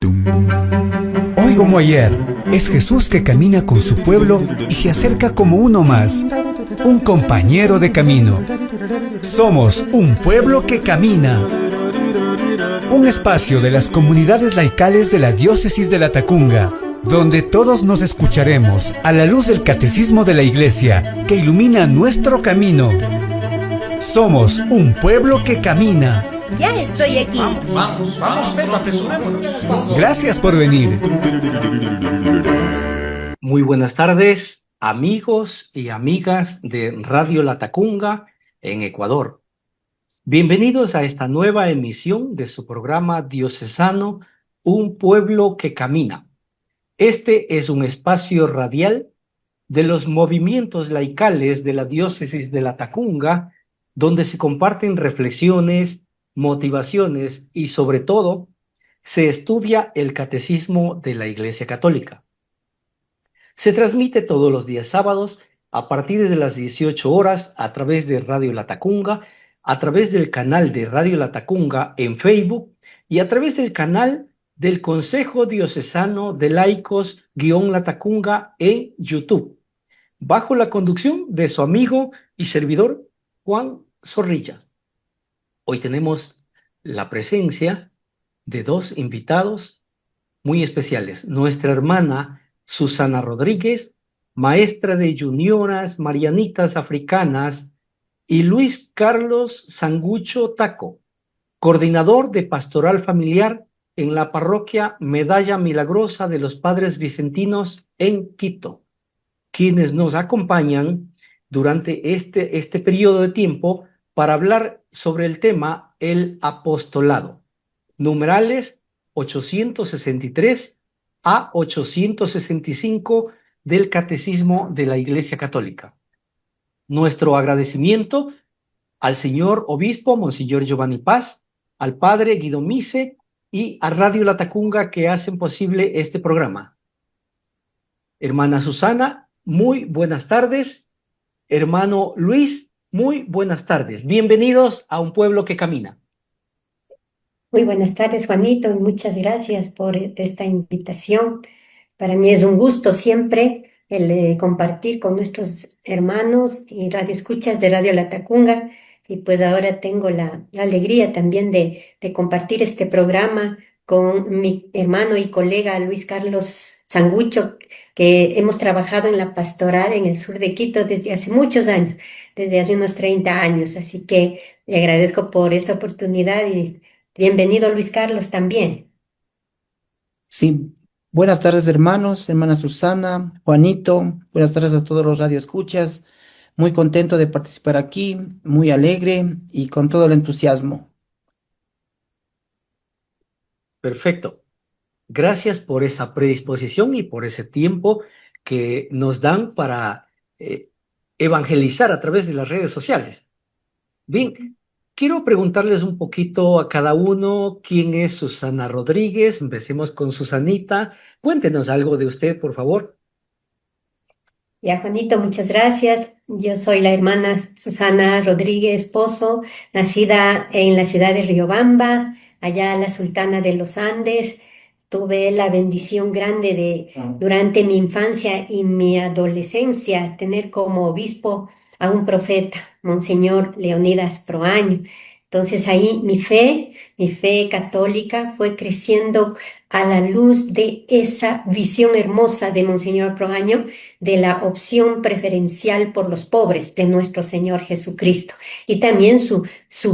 Hoy como ayer, es Jesús que camina con su pueblo y se acerca como uno más, un compañero de camino. Somos un pueblo que camina. Un espacio de las comunidades laicales de la Diócesis de Latacunga, donde todos nos escucharemos a la luz del catecismo de la Iglesia que ilumina nuestro camino. Somos un pueblo que camina. Ya estoy aquí. Vamos, Pedro, apresurémonos. Gracias por venir. Muy buenas tardes, amigos y amigas de Radio Latacunga en Ecuador. Bienvenidos a esta nueva emisión de su programa diocesano Un Pueblo que Camina. Este es un espacio radial de los movimientos laicales de la Diócesis de Latacunga, donde se comparten reflexiones, motivaciones y sobre todo se estudia el catecismo de la Iglesia Católica. Se transmite todos los días sábados a partir de las 18 horas a través de Radio Latacunga, a través del canal de Radio Latacunga en Facebook y a través del canal del Consejo Diocesano de Laicos-Latacunga en YouTube, bajo la conducción de su amigo y servidor Juan Zorrilla. Hoy tenemos la presencia de dos invitados muy especiales. Nuestra hermana Susana Rodríguez, maestra de junioras marianitas africanas, y Luis Carlos Sangucho Taco, coordinador de pastoral familiar en la parroquia Medalla Milagrosa de los Padres Vicentinos en Quito, quienes nos acompañan durante este periodo de tiempo para hablar sobre el tema el apostolado, numerales 863 a 865 del Catecismo de la Iglesia Católica. Nuestro agradecimiento al señor obispo, Monseñor Giovanni Paz, al padre Guido Mise y a Radio Latacunga que hacen posible este programa. Hermana Susana, muy buenas tardes. Hermano Luis, muy buenas tardes. Bienvenidos a Un Pueblo que Camina. Muy buenas tardes, Juanito, y muchas gracias por esta invitación. Para mí es un gusto siempre el compartir con nuestros hermanos y radioescuchas de Radio Latacunga. Y pues ahora tengo la alegría también de compartir este programa con mi hermano y colega Luis Carlos Sangucho, que hemos trabajado en la pastoral en el sur de Quito desde hace muchos años, desde hace unos 30 años. Así que le agradezco por esta oportunidad y bienvenido Luis Carlos también. Sí, buenas tardes hermanos, hermana Susana, Juanito, buenas tardes a todos los radioescuchas. Muy contento de participar aquí, muy alegre y con todo el entusiasmo. Perfecto. Gracias por esa predisposición y por ese tiempo que nos dan para evangelizar a través de las redes sociales. Bien, quiero preguntarles un poquito a cada uno quién es Susana Rodríguez. Empecemos con Susanita. Cuéntenos algo de usted, por favor. Ya, Juanito, muchas gracias. Yo soy la hermana Susana Rodríguez Pozo, nacida en la ciudad de Riobamba, allá la Sultana de los Andes. Tuve la bendición grande de, durante mi infancia y mi adolescencia, tener como obispo a un profeta, Monseñor Leonidas Proaño. Entonces ahí mi fe católica fue creciendo a la luz de esa visión hermosa de Monseñor Proaño de la opción preferencial por los pobres de nuestro Señor Jesucristo y también su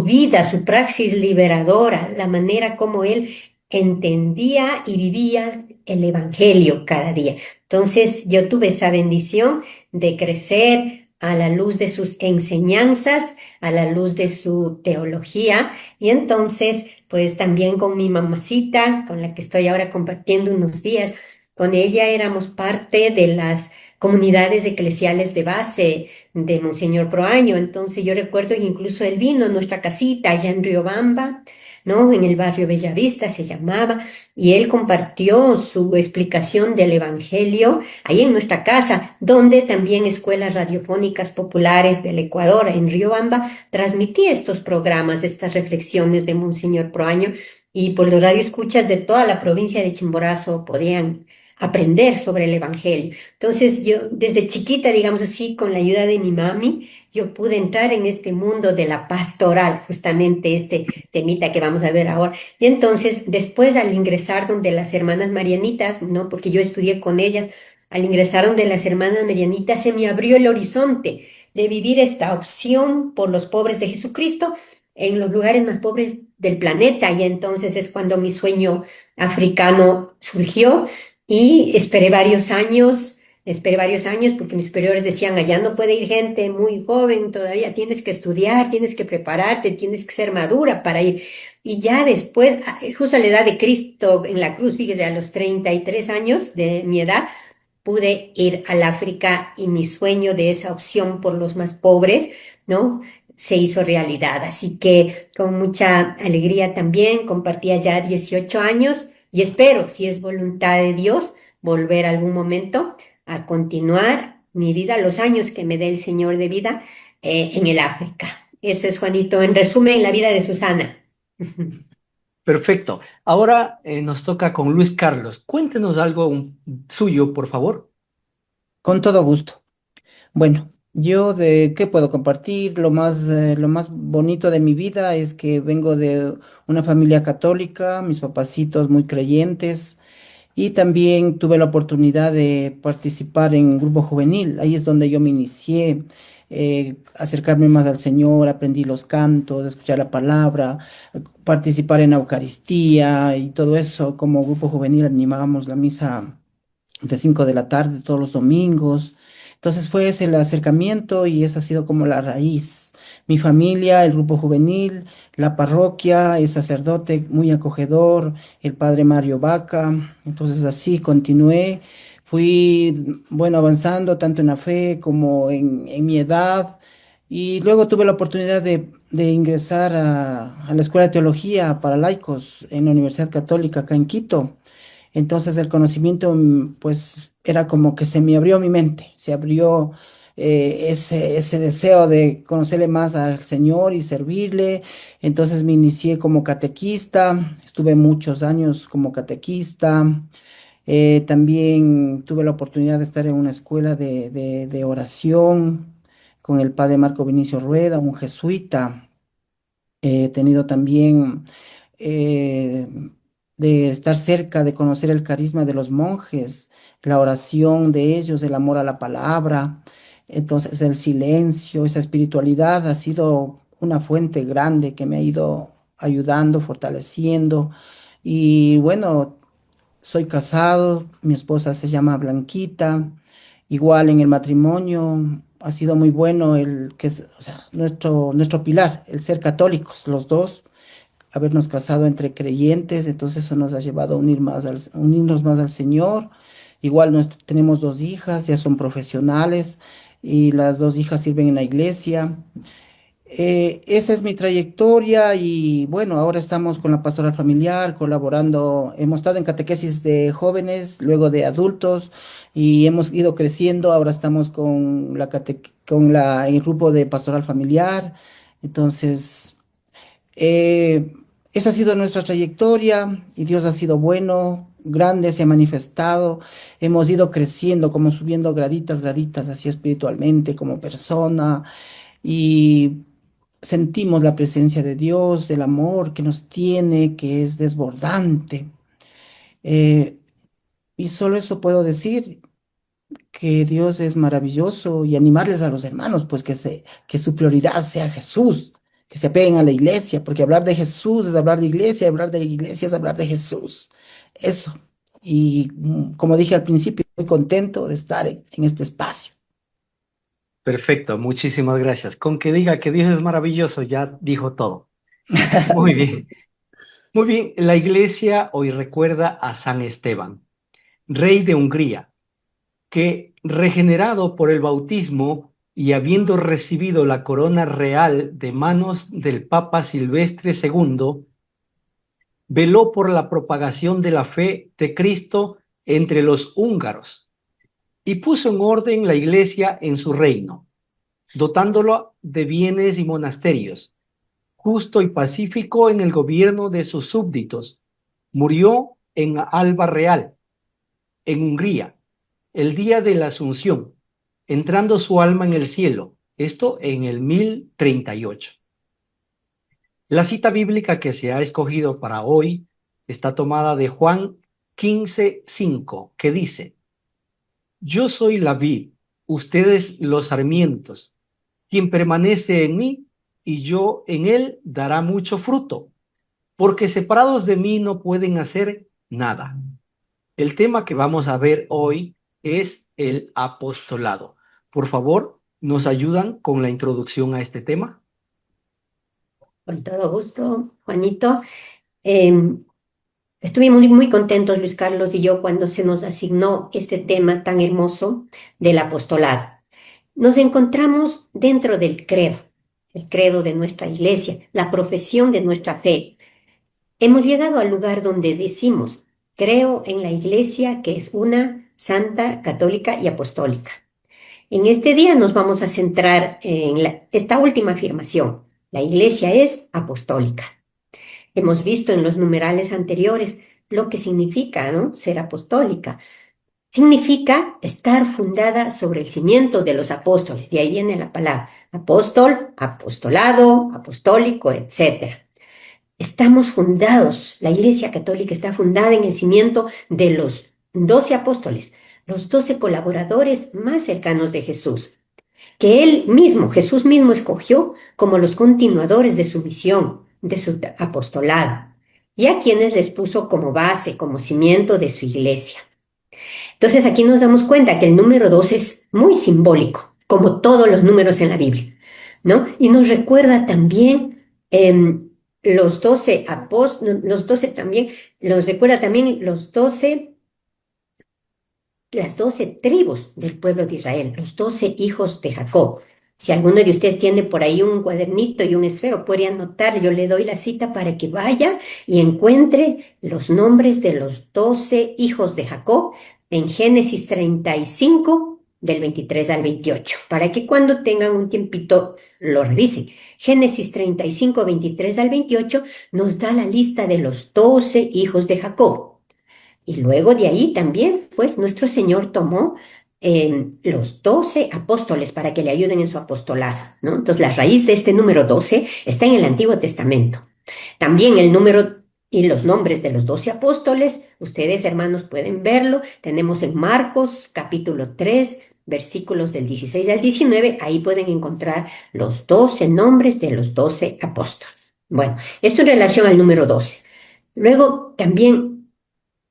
vida, su praxis liberadora, la manera como él entendía y vivía el Evangelio cada día. Entonces yo tuve esa bendición de crecer a la luz de sus enseñanzas, a la luz de su teología, y entonces pues también con mi mamacita, con la que estoy ahora compartiendo unos días, con ella éramos parte de las comunidades eclesiales de base de Monseñor Proaño. Entonces yo recuerdo que incluso él vino a nuestra casita allá en Riobamba, ¿no? En el barrio Bellavista se llamaba, y él compartió su explicación del Evangelio ahí en nuestra casa, donde también escuelas radiofónicas populares del Ecuador, en Riobamba, transmitía estos programas, estas reflexiones de Monseñor Proaño. y por los radioescuchas de toda la provincia de Chimborazo podían aprender sobre el Evangelio. Entonces yo desde chiquita, digamos así, con la ayuda de mi mami, yo pude entrar en este mundo de la pastoral, justamente este temita que vamos a ver ahora. Y entonces, después al ingresar donde las hermanas Marianitas, ¿no? Porque yo estudié con ellas, al ingresar donde las hermanas Marianitas se me abrió el horizonte de vivir esta opción por los pobres de Jesucristo en los lugares más pobres del planeta. Y entonces es cuando mi sueño africano surgió y esperé varios años porque mis superiores decían, allá no puede ir gente muy joven todavía, tienes que estudiar, tienes que prepararte, tienes que ser madura para ir. Y ya después, justo a la edad de Cristo en la cruz, fíjese, a los 33 años de mi edad, pude ir al África y mi sueño de esa opción por los más pobres, ¿no? Se hizo realidad. Así que con mucha alegría también compartía ya 18 años y espero, si es voluntad de Dios, volver algún momento a continuar mi vida, los años que me dé el Señor de vida en el África. Eso es, Juanito, en resumen, la vida de Susana. Perfecto. Ahora nos toca con Luis Carlos. Cuéntenos algo suyo, por favor. Con todo gusto. Bueno, yo de qué puedo compartir, lo más bonito de mi vida es que vengo de una familia católica, mis papacitos muy creyentes. Y también tuve la oportunidad de participar en un grupo juvenil. Ahí es donde yo me inicié, acercarme más al Señor, aprendí los cantos, escuchar la palabra, participar en la Eucaristía y todo eso. Como grupo juvenil animábamos la misa de 5 de la tarde todos los domingos. Entonces fue ese el acercamiento y esa ha sido como la raíz. Mi familia, el grupo juvenil, la parroquia, el sacerdote muy acogedor, el padre Mario Vaca. Entonces así continué. Fui, bueno, avanzando tanto en la fe como en mi edad. Y luego tuve la oportunidad de ingresar a la Escuela de Teología para laicos en la Universidad Católica acá en Quito. Entonces el conocimiento, pues, era como que se me abrió mi mente, se abrió ese deseo de conocerle más al Señor y servirle. Entonces me inicié como catequista, estuve muchos años como catequista. También tuve la oportunidad de estar en una escuela de oración con el padre Marco Vinicio Rueda, un jesuita. He tenido también eh, de estar cerca, de conocer el carisma de los monjes, la oración de ellos, el amor a la palabra. Entonces el silencio, esa espiritualidad ha sido una fuente grande que me ha ido ayudando, fortaleciendo. Y bueno, soy casado, mi esposa se llama Blanquita. Igual en el matrimonio ha sido muy bueno o sea, nuestro pilar, el ser católicos, los dos, habernos casado entre creyentes. Entonces eso nos ha llevado a unirnos más al Señor. Igual tenemos dos hijas, ya son profesionales y las dos hijas sirven en la iglesia. Esa es mi trayectoria y bueno, ahora estamos con la pastoral familiar, colaborando. Hemos estado en catequesis de jóvenes, luego de adultos y hemos ido creciendo. Ahora estamos con el grupo de pastoral familiar. Entonces, eh, esa ha sido nuestra trayectoria y Dios ha sido bueno, grande, se ha manifestado. Hemos ido creciendo, como subiendo graditas, graditas, así espiritualmente, como persona. Y sentimos la presencia de Dios, el amor que nos tiene, que es desbordante. Eh, y solo eso puedo decir, que Dios es maravilloso y animarles a los hermanos, pues que su prioridad sea Jesús, que se apeguen a la iglesia, porque hablar de Jesús es hablar de iglesia, hablar de iglesia es hablar de Jesús. Eso. Y como dije al principio, muy contento de estar en este espacio. Perfecto, muchísimas gracias. Con que diga que Dios es maravilloso, ya dijo todo. Muy bien. Muy bien, la iglesia hoy recuerda a San Esteban, rey de Hungría, que regenerado por el bautismo y habiendo recibido la corona real de manos del Papa Silvestre II, veló por la propagación de la fe de Cristo entre los húngaros y puso en orden la iglesia en su reino, dotándolo de bienes y monasterios. justo y pacífico en el gobierno de sus súbditos. Murió en Alba Real, en Hungría, el día de la Asunción, entrando su alma en el cielo, esto en el 1038. La cita bíblica que se ha escogido para hoy está tomada de Juan 15:5, que dice: Yo soy la vid, ustedes los sarmientos. Quien permanece en mí y yo en él dará mucho fruto, porque separados de mí no pueden hacer nada. El tema que vamos a ver hoy es el apostolado. Por favor, ¿nos ayudan con la introducción a este tema? Con todo gusto, Juanito. Em, Estuvimos muy contentos, Luis Carlos y yo, cuando se nos asignó este tema tan hermoso del apostolado. Nos encontramos dentro del credo, el credo de nuestra iglesia, la profesión de nuestra fe. Hemos llegado al lugar donde decimos: creo en la iglesia que es una, santa, católica y apostólica. En este día nos vamos a centrar en esta última afirmación: la iglesia es apostólica. Hemos visto en los numerales anteriores lo que significa, ¿no?, ser apostólica. Significa estar fundada sobre el cimiento de los apóstoles. De ahí viene la palabra apóstol, apostolado, apostólico, etcétera. Estamos fundados, la Iglesia Católica está fundada en el cimiento de los 12 apóstoles, los 12 colaboradores más cercanos de Jesús, que él mismo, Jesús mismo, escogió como los continuadores de su misión, de su apostolado, y a quienes les puso como base, como cimiento de su iglesia. Entonces aquí nos damos cuenta que el número 2 es muy simbólico, como todos los números en la Biblia, ¿no? Y nos recuerda también los 12 apóstoles, los 12 también, nos recuerda también las 12 tribus del pueblo de Israel, los 12 hijos de Jacob. Si alguno de ustedes tiene por ahí un cuadernito y un esfero, puede anotar, yo le doy la cita para que vaya y encuentre los nombres de los 12 hijos de Jacob en Génesis 35, del 23 al 28, para que cuando tengan un tiempito lo revisen. Génesis 35, 23 al 28 nos da la lista de los 12 hijos de Jacob. Y luego de ahí también, pues nuestro Señor tomó los 12 apóstoles para que le ayuden en su apostolado, ¿no? Entonces la raíz de este número 12 está en el Antiguo Testamento. También el número y los nombres de los 12 apóstoles, ustedes hermanos pueden verlo, tenemos en Marcos capítulo 3, versículos del 16 al 19, ahí pueden encontrar los 12 nombres de los 12 apóstoles. Bueno, esto en relación al número 12. Luego también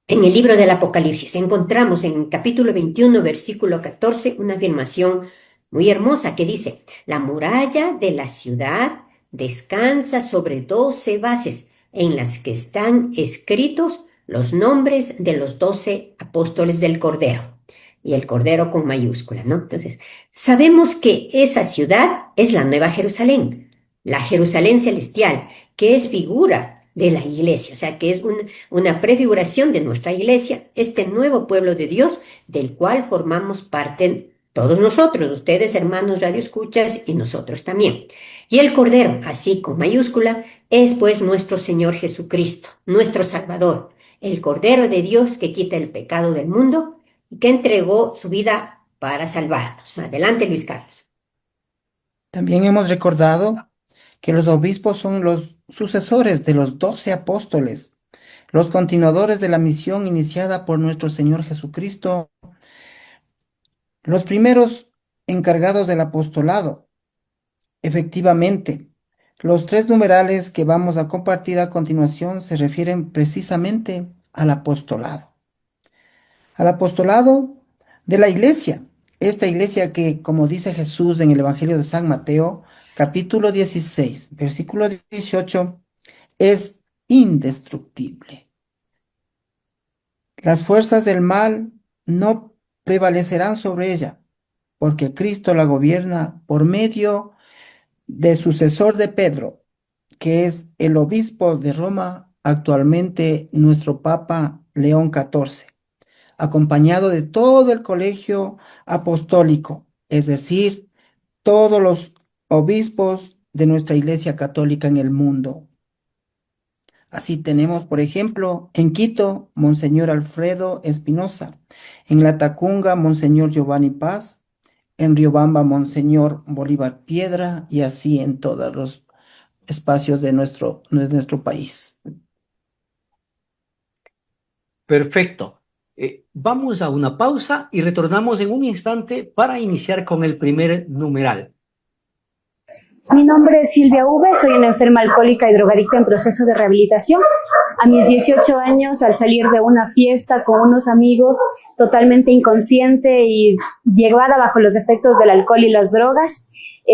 en el libro del Apocalipsis encontramos en capítulo 21, versículo 14, una afirmación muy hermosa que dice: la muralla de la ciudad descansa sobre 12 bases en las que están escritos los nombres de los 12 apóstoles del Cordero. Y el Cordero con mayúscula, ¿no? Entonces, sabemos que esa ciudad es la Nueva Jerusalén, la Jerusalén celestial, que es figura de la iglesia, o sea, que es una prefiguración de nuestra iglesia, este nuevo pueblo de Dios, del cual formamos parte todos nosotros, ustedes hermanos radioescuchas y nosotros también. Y el Cordero, así con mayúscula, es pues nuestro Señor Jesucristo, nuestro Salvador, el Cordero de Dios que quita el pecado del mundo y que entregó su vida para salvarnos. Adelante, Luis Carlos. También hemos recordado que los obispos son los sucesores de los 12 apóstoles, los continuadores de la misión iniciada por nuestro Señor Jesucristo, los primeros encargados del apostolado. Efectivamente, los tres numerales que vamos a compartir a continuación se refieren precisamente al apostolado de la iglesia. Esta iglesia que, como dice Jesús en el Evangelio de San Mateo, capítulo 16, versículo 18, es indestructible. Las fuerzas del mal no prevalecerán sobre ella, porque Cristo la gobierna por medio de sucesor de Pedro, que es el obispo de Roma, actualmente nuestro Papa León XIV, acompañado de todo el colegio apostólico, es decir, todos los obispos de nuestra Iglesia Católica en el mundo. Así tenemos, por ejemplo, en Quito, Monseñor Alfredo Espinosa, en La Tacunga, Monseñor Giovanni Paz, en Riobamba, Monseñor Bolívar Piedra, y así en todos los espacios de nuestro país. Perfecto. Vamos a una pausa y retornamos en un instante para iniciar con el primer numeral. Mi nombre es Silvia V, soy una enferma alcohólica y drogadicta en proceso de rehabilitación. A mis 18 años, al salir de una fiesta con unos amigos, totalmente inconsciente y llevada bajo los efectos del alcohol y las drogas,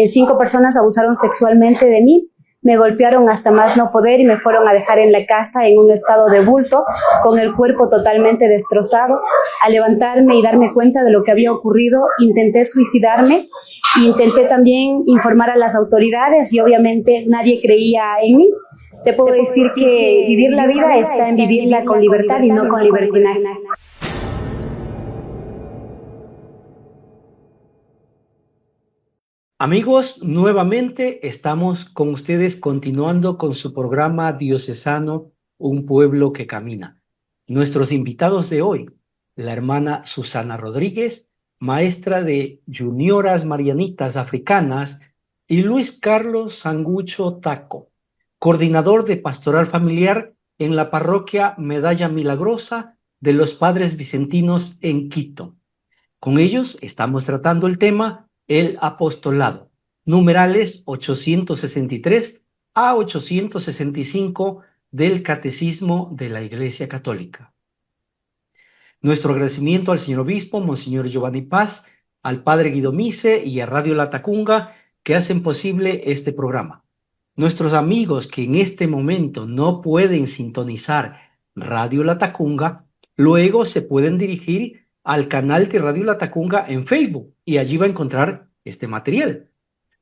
5 personas abusaron sexualmente de mí, me golpearon hasta más no poder y me fueron a dejar en la casa en un estado de bulto, con el cuerpo totalmente destrozado. Al levantarme y darme cuenta de lo que había ocurrido, intenté suicidarme. Intenté también informar a las autoridades y obviamente nadie creía en mí. Te puedo decir que vivir la vida está en vivirla con libertad y no con libertinaje. Amigos, nuevamente estamos con ustedes continuando con su programa diocesano Un Pueblo que Camina. Nuestros invitados de hoy, la hermana Susana Rodríguez, maestra de Junioras Marianitas Africanas, y Luis Carlos Sangucho Taco, coordinador de Pastoral Familiar en la parroquia Medalla Milagrosa de los Padres Vicentinos en Quito. Con ellos estamos tratando el tema el apostolado, numerales 863 a 865 del Catecismo de la Iglesia Católica. Nuestro agradecimiento al señor obispo, Monseñor Giovanni Paz, al padre Guido Mise y a Radio La Tacunga que hacen posible este programa. Nuestros amigos que en este momento no pueden sintonizar Radio La Tacunga, luego se pueden dirigir al canal de Radio La Tacunga en Facebook y allí va a encontrar este material.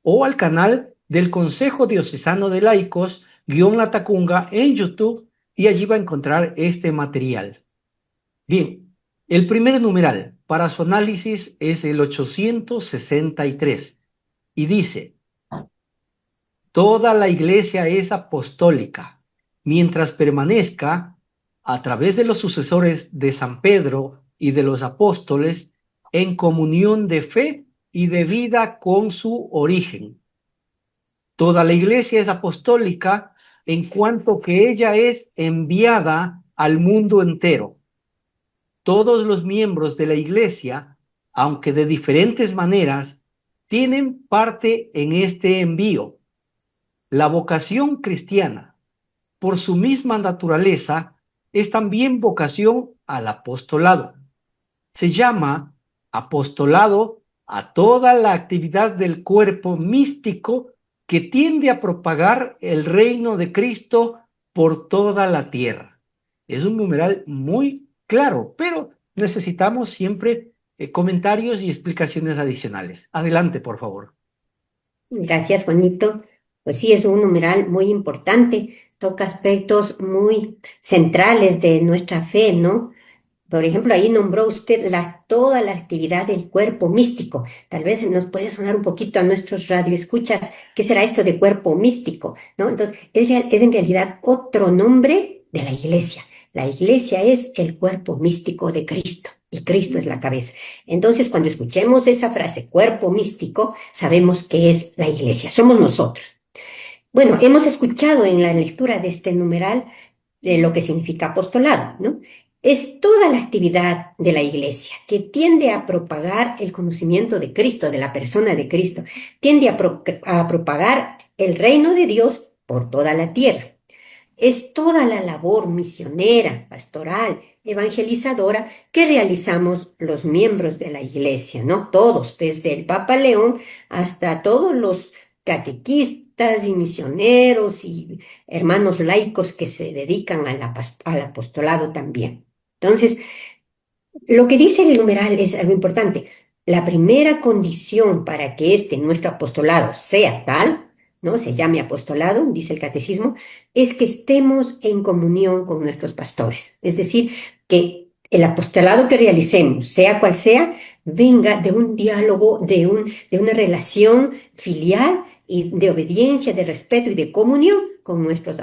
O al canal del Consejo Diocesano de Laicos, La Tacunga en YouTube y allí va a encontrar este material. Bien, el primer numeral para su análisis es el 863 y dice: toda la Iglesia es apostólica, mientras permanezca, a través de los sucesores de San Pedro y de los apóstoles, en comunión de fe y de vida con su origen. Toda la Iglesia es apostólica en cuanto que ella es enviada al mundo entero. Todos los miembros de la Iglesia, aunque de diferentes maneras, tienen parte en este envío. La vocación cristiana, por su misma naturaleza, es también vocación al apostolado. Se llama apostolado a toda la actividad del cuerpo místico que tiende a propagar el reino de Cristo por toda la tierra. Es un numeral muy claro, pero necesitamos siempre comentarios y explicaciones adicionales. Adelante, por favor. Gracias, Juanito. Pues sí, es un numeral muy importante, toca aspectos muy centrales de nuestra fe, ¿no? Por ejemplo, ahí nombró usted toda la actividad del cuerpo místico. Tal vez nos puede sonar un poquito a nuestros radioescuchas, ¿qué será esto de cuerpo místico? ¿No? Entonces, es en realidad otro nombre de la iglesia. La iglesia es el cuerpo místico de Cristo y Cristo es la cabeza. Entonces, cuando escuchemos esa frase, cuerpo místico, sabemos que es la iglesia, somos nosotros. Bueno, hemos escuchado en la lectura de este numeral lo que significa apostolado, ¿no? Es toda la actividad de la iglesia que tiende a propagar el conocimiento de Cristo, de la persona de Cristo, tiende a propagar el reino de Dios por toda la tierra. Es toda la labor misionera, pastoral, evangelizadora que realizamos los miembros de la iglesia, ¿no? Todos, desde el Papa León hasta todos los catequistas y misioneros y hermanos laicos que se dedican al apostolado también. Entonces, lo que dice el numeral es algo importante. La primera condición para que nuestro apostolado sea tal, ¿no? Se llame apostolado, dice el catecismo, es que estemos en comunión con nuestros pastores. Es decir, que el apostolado que realicemos, sea cual sea, venga de un diálogo, de una relación filial y de obediencia, de respeto y de comunión con nuestros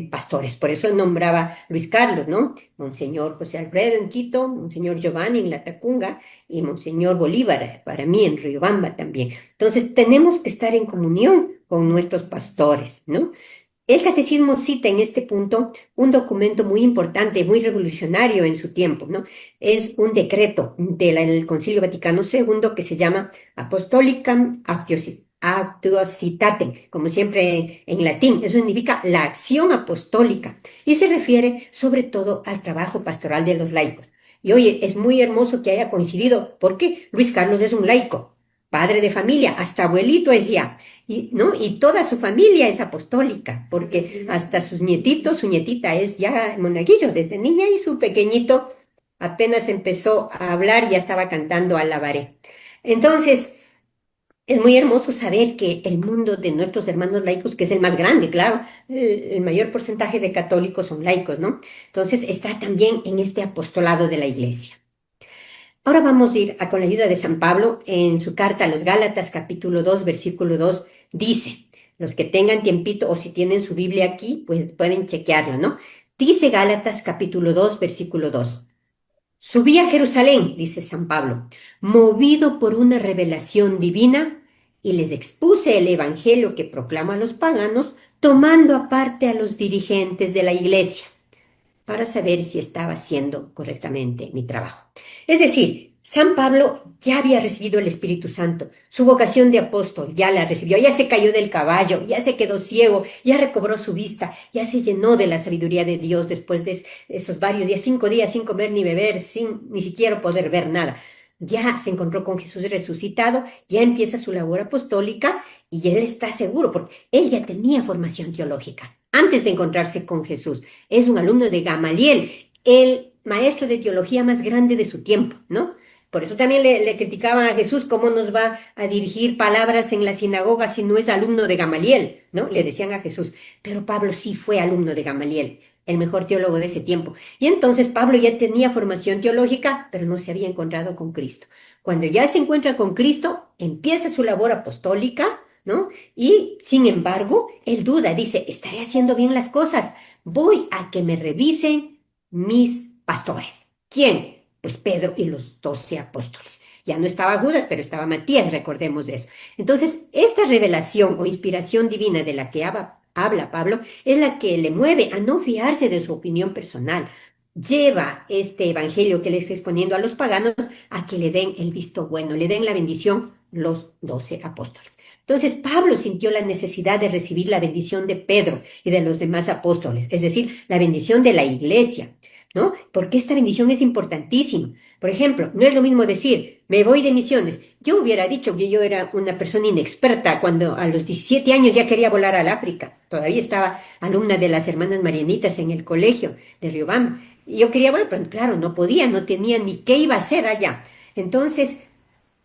pastores. Por eso nombraba Luis Carlos, ¿no? Monseñor José Alfredo en Quito, Monseñor Giovanni en La Tacunga y Monseñor Bolívar para mí en Riobamba también. Entonces tenemos que estar en comunión con nuestros pastores, ¿no? El catecismo cita en este punto un documento muy importante, muy revolucionario en su tiempo, ¿no? Es un decreto del Concilio Vaticano II que se llama Apostolicam Actuositatem, como siempre en latín. Eso significa la acción apostólica y se refiere sobre todo al trabajo pastoral de los laicos. Y oye, es muy hermoso que haya coincidido, porque Luis Carlos es un laico, padre de familia, hasta abuelito es ya. Y, ¿no? Y toda su familia es apostólica, porque hasta sus nietitos, su nietita es ya monaguillo desde niña y su pequeñito apenas empezó a hablar y ya estaba cantando Alabaré. Entonces, es muy hermoso saber que el mundo de nuestros hermanos laicos, que es el más grande, claro, el mayor porcentaje de católicos son laicos, ¿no? Entonces, está también en este apostolado de la iglesia. Ahora vamos a ir con la ayuda de San Pablo en su carta a los Gálatas, capítulo 2, versículo 2, dice, los que tengan tiempito o si tienen su Biblia aquí, pues pueden chequearlo, ¿no? Dice Gálatas, capítulo 2, versículo 2. Subí a Jerusalén, dice San Pablo, movido por una revelación divina, y les expuse el evangelio que proclama a los paganos, tomando aparte a los dirigentes de la iglesia para saber si estaba haciendo correctamente mi trabajo. Es decir, San Pablo ya había recibido el Espíritu Santo, su vocación de apóstol ya la recibió, ya se cayó del caballo, ya se quedó ciego, ya recobró su vista, ya se llenó de la sabiduría de Dios después de esos varios días, 5 días sin comer ni beber, sin ni siquiera poder ver nada. Ya se encontró con Jesús resucitado, ya empieza su labor apostólica y él está seguro, porque él ya tenía formación teológica antes de encontrarse con Jesús. Es un alumno de Gamaliel, el maestro de teología más grande de su tiempo, ¿no? Por eso también le criticaban a Jesús, cómo nos va a dirigir palabras en la sinagoga si no es alumno de Gamaliel, ¿no? Le decían a Jesús. Pero Pablo sí fue alumno de Gamaliel, el mejor teólogo de ese tiempo. Y entonces Pablo ya tenía formación teológica, pero no se había encontrado con Cristo. Cuando ya se encuentra con Cristo, empieza su labor apostólica, ¿no? Y sin embargo, él duda, dice, estaré haciendo bien las cosas, voy a que me revisen mis pastores. ¿Quién? Pues Pedro y los 12 apóstoles. Ya no estaba Judas, pero estaba Matías, recordemos de eso. Entonces, esta revelación o inspiración divina de la que habla Pablo es la que le mueve a no fiarse de su opinión personal. Lleva este evangelio que le está exponiendo a los paganos a que le den el visto bueno, le den la bendición los 12 apóstoles. Entonces Pablo sintió la necesidad de recibir la bendición de Pedro y de los demás apóstoles, es decir, la bendición de la iglesia, ¿no? Porque esta bendición es importantísima. Por ejemplo, no es lo mismo decir, me voy de misiones. Yo hubiera dicho que yo era una persona inexperta cuando a los 17 años ya quería volar al África. Todavía estaba alumna de las hermanas Marianitas en el colegio de Riobamba. Y yo quería volar, pero claro, no podía, no tenía ni qué iba a hacer allá. Entonces,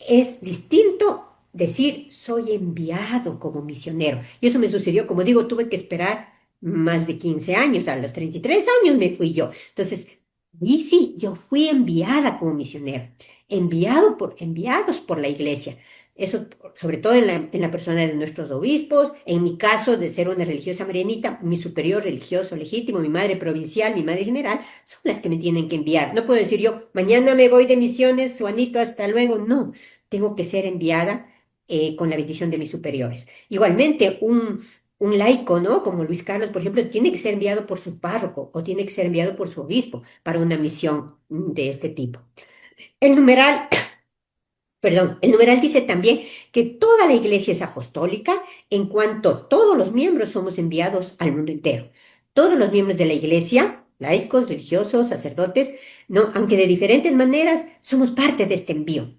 es distinto decir soy enviado como misionero. Y eso me sucedió, como digo, tuve que esperar más de 15 años. A los 33 años me fui yo. Entonces, y sí, yo fui enviada como misionero, enviados por la iglesia. Eso, sobre todo en la persona de nuestros obispos, en mi caso de ser una religiosa marianita, mi superior religioso legítimo, mi madre provincial, mi madre general, son las que me tienen que enviar. No puedo decir yo, mañana me voy de misiones, Juanito, hasta luego. No, tengo que ser enviada con la bendición de mis superiores. Igualmente, un laico, ¿no? Como Luis Carlos, por ejemplo, tiene que ser enviado por su párroco o tiene que ser enviado por su obispo para una misión de este tipo. El numeral Perdón, el numeral dice también que toda la iglesia es apostólica en cuanto todos los miembros somos enviados al mundo entero. Todos los miembros de la iglesia, laicos, religiosos, sacerdotes, no, aunque de diferentes maneras, somos parte de este envío.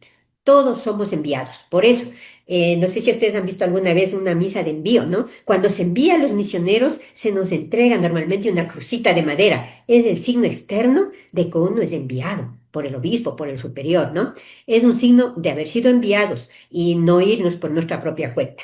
Todos somos enviados. Por eso, no sé si ustedes han visto alguna vez una misa de envío, ¿no? Cuando se envía a los misioneros, se nos entrega normalmente una crucita de madera. Es el signo externo de que uno es enviado por el obispo, por el superior, ¿no? Es un signo de haber sido enviados y no irnos por nuestra propia cuenta.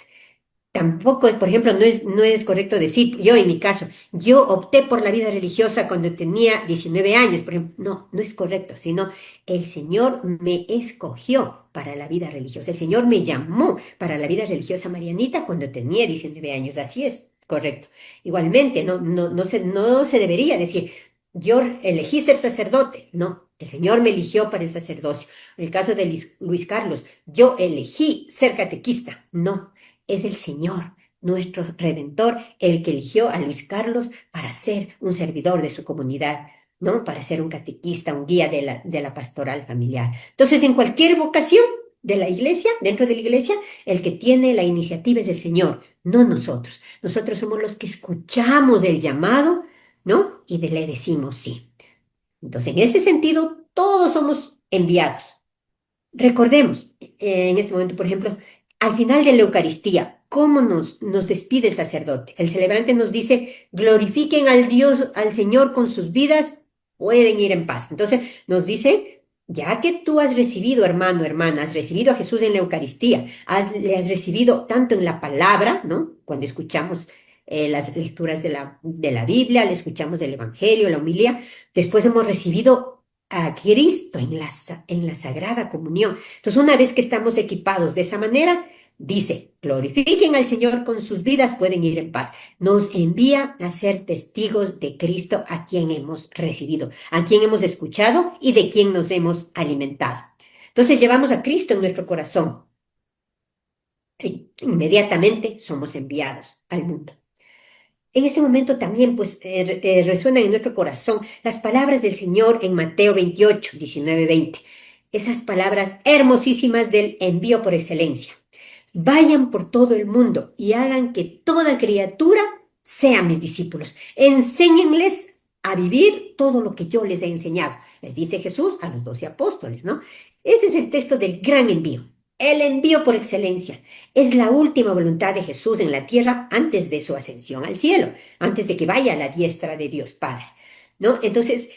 Tampoco, por ejemplo, no es correcto decir, yo en mi caso, yo opté por la vida religiosa cuando tenía 19 años, por ejemplo. No, no es correcto, sino el Señor me escogió para la vida religiosa. El Señor me llamó para la vida religiosa marianita cuando tenía 19 años. Así es correcto. Igualmente, no se debería decir, yo elegí ser sacerdote. No, el Señor me eligió para el sacerdocio. En el caso de Luis Carlos, yo elegí ser catequista. No. Es el Señor, nuestro Redentor, el que eligió a Luis Carlos para ser un servidor de su comunidad, ¿no? Para ser un catequista, un guía de la pastoral familiar. Entonces, en cualquier vocación de la iglesia, dentro de la iglesia, el que tiene la iniciativa es el Señor, no nosotros. Nosotros somos los que escuchamos el llamado, ¿no? Y le decimos sí. Entonces, en ese sentido, todos somos enviados. Recordemos, en este momento, por ejemplo, al final de la Eucaristía, ¿cómo nos despide el sacerdote? El celebrante nos dice, glorifiquen al Dios, al Señor con sus vidas, pueden ir en paz. Entonces nos dice, ya que tú has recibido, hermano, hermana, has recibido a Jesús en la Eucaristía, le has recibido tanto en la palabra, ¿no? Cuando escuchamos las lecturas de la Biblia, le escuchamos el Evangelio, la homilía, después hemos recibido a Cristo en la Sagrada Comunión. Entonces, una vez que estamos equipados de esa manera, dice, glorifiquen al Señor con sus vidas, pueden ir en paz. Nos envía a ser testigos de Cristo a quien hemos recibido, a quien hemos escuchado y de quien nos hemos alimentado. Entonces, llevamos a Cristo en nuestro corazón. E inmediatamente somos enviados al mundo. En este momento también pues resuenan en nuestro corazón las palabras del Señor en Mateo 28, 19, 20. Esas palabras hermosísimas del envío por excelencia. Vayan por todo el mundo y hagan que toda criatura sea mis discípulos. Enséñenles a vivir todo lo que yo les he enseñado. Les dice Jesús a los 12 apóstoles, ¿no? Este es el texto del gran envío. El envío por excelencia es la última voluntad de Jesús en la tierra antes de su ascensión al cielo, antes de que vaya a la diestra de Dios Padre, ¿no? Entonces,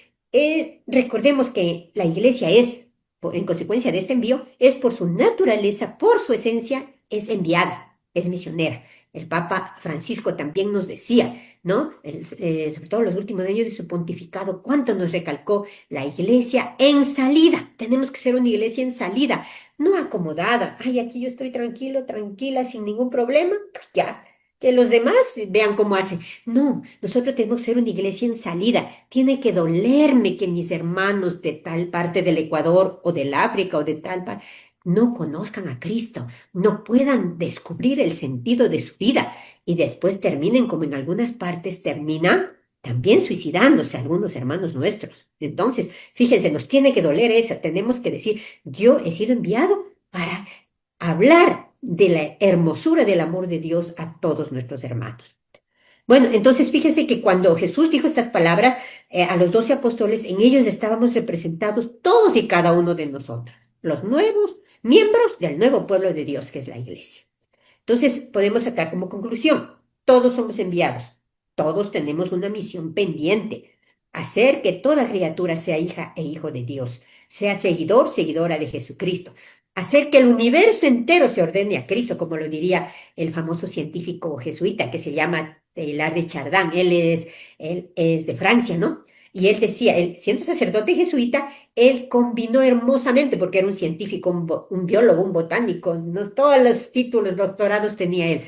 recordemos que la iglesia es, en consecuencia de este envío, es por su naturaleza, por su esencia, es enviada, es misionera. El Papa Francisco también nos decía, ¿no? Sobre todo en los últimos años de su pontificado, cuánto nos recalcó la iglesia en salida. Tenemos que ser una iglesia en salida, no acomodada. Ay, aquí yo estoy tranquilo, tranquila, sin ningún problema. Ya, que los demás vean cómo hacen. No, nosotros tenemos que ser una iglesia en salida. Tiene que dolerme que mis hermanos de tal parte del Ecuador o del África o de tal parte no conozcan a Cristo, no puedan descubrir el sentido de su vida y después terminen como en algunas partes terminan también suicidándose algunos hermanos nuestros. Entonces, fíjense, nos tiene que doler eso. Tenemos que decir, yo he sido enviado para hablar de la hermosura del amor de Dios a todos nuestros hermanos. Bueno, entonces fíjense que cuando Jesús dijo estas palabras a los 12 apóstoles, en ellos estábamos representados todos y cada uno de nosotros, los nuevos miembros del nuevo pueblo de Dios, que es la iglesia. Entonces podemos sacar como conclusión, todos somos enviados, todos tenemos una misión pendiente, hacer que toda criatura sea hija e hijo de Dios, sea seguidor, seguidora de Jesucristo, hacer que el universo entero se ordene a Cristo, como lo diría el famoso científico jesuita que se llama Teilhard de Chardin, él es de Francia, ¿no? Y él decía, él, siendo sacerdote jesuita, él combinó hermosamente, porque era un científico, un biólogo, un botánico, ¿no? Todos los títulos, doctorados tenía él.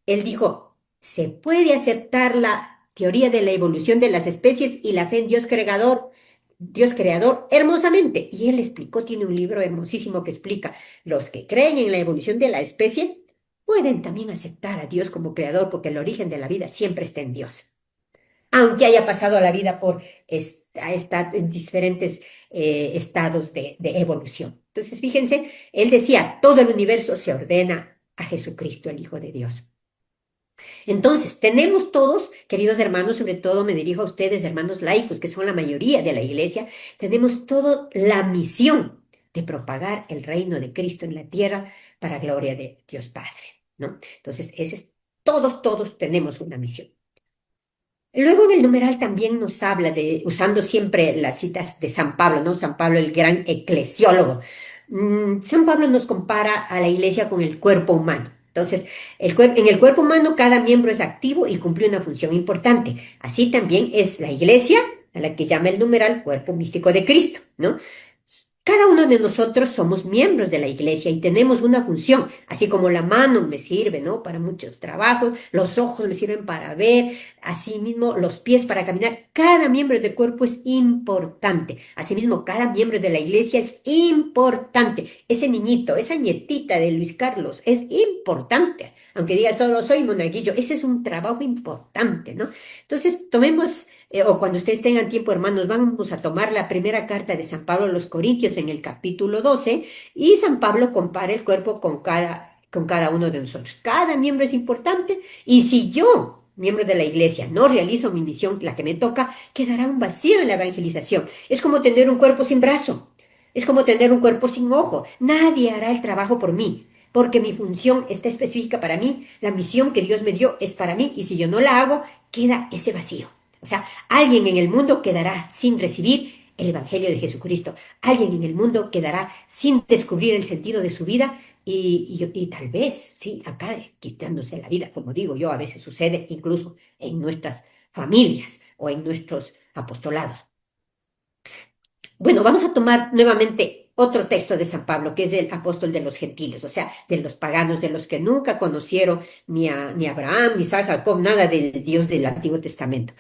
Él dijo, se puede aceptar la teoría de la evolución de las especies y la fe en Dios creador, hermosamente. Y él explicó, tiene un libro hermosísimo que explica, los que creen en la evolución de la especie pueden también aceptar a Dios como creador, porque el origen de la vida siempre está en Dios aunque haya pasado la vida por en diferentes estados de evolución. Entonces, fíjense, él decía, todo el universo se ordena a Jesucristo, el Hijo de Dios. Entonces, tenemos todos, queridos hermanos, sobre todo me dirijo a ustedes, hermanos laicos, que son la mayoría de la iglesia, tenemos toda la misión de propagar el reino de Cristo en la tierra para gloria de Dios Padre, ¿no? Entonces, todos tenemos una misión. Luego en el numeral también nos habla de, usando siempre las citas de San Pablo, ¿no? San Pablo, el gran eclesiólogo. San Pablo nos compara a la iglesia con el cuerpo humano. Entonces, en el cuerpo humano cada miembro es activo y cumple una función importante. Así también es la iglesia, a la que llama el numeral cuerpo místico de Cristo, ¿no? Cada uno de nosotros somos miembros de la iglesia y tenemos una función, así como la mano me sirve, ¿no? Para muchos trabajos, los ojos me sirven para ver, asimismo los pies para caminar. Cada miembro del cuerpo es importante. Asimismo, cada miembro de la iglesia es importante. Ese niñito, esa nietita de Luis Carlos es importante. Aunque diga solo soy monaguillo, ese es un trabajo importante, ¿no? Entonces, tomemos o cuando ustedes tengan tiempo, hermanos, vamos a tomar la primera carta de San Pablo a los Corintios en el capítulo 12 y San Pablo compara el cuerpo con cada uno de nosotros. Cada miembro es importante y si yo, miembro de la iglesia, no realizo mi misión, la que me toca, quedará un vacío en la evangelización. Es como tener un cuerpo sin brazo, es como tener un cuerpo sin ojo. Nadie hará el trabajo por mí. Porque mi función está específica para mí, la misión que Dios me dio es para mí y si yo no la hago, queda ese vacío. O sea, alguien en el mundo quedará sin recibir el Evangelio de Jesucristo. Alguien en el mundo quedará sin descubrir el sentido de su vida y tal vez, sí, acabe quitándose la vida, como digo yo, a veces sucede incluso en nuestras familias o en nuestros apostolados. Bueno, vamos a tomar nuevamente otro texto de San Pablo, que es el apóstol de los gentiles, o sea, de los paganos, de los que nunca conocieron ni a Abraham, ni a Jacob, nada del Dios del Antiguo Testamento.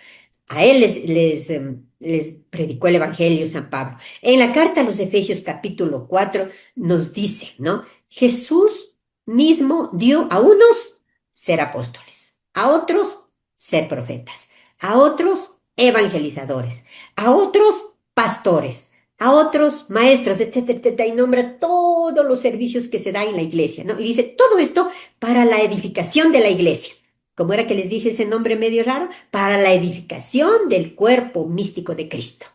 A él les predicó el Evangelio San Pablo. En la carta a los Efesios capítulo 4 nos dice, ¿no? Jesús mismo dio a unos ser apóstoles, a otros ser profetas, a otros evangelizadores, a otros pastores, a otros maestros, etcétera, etcétera, y nombra todos los servicios que se da en la iglesia, ¿no? Y dice, todo esto para la edificación de la iglesia. ¿Cómo era que les dije ese nombre medio raro? Para la edificación del cuerpo místico de Cristo,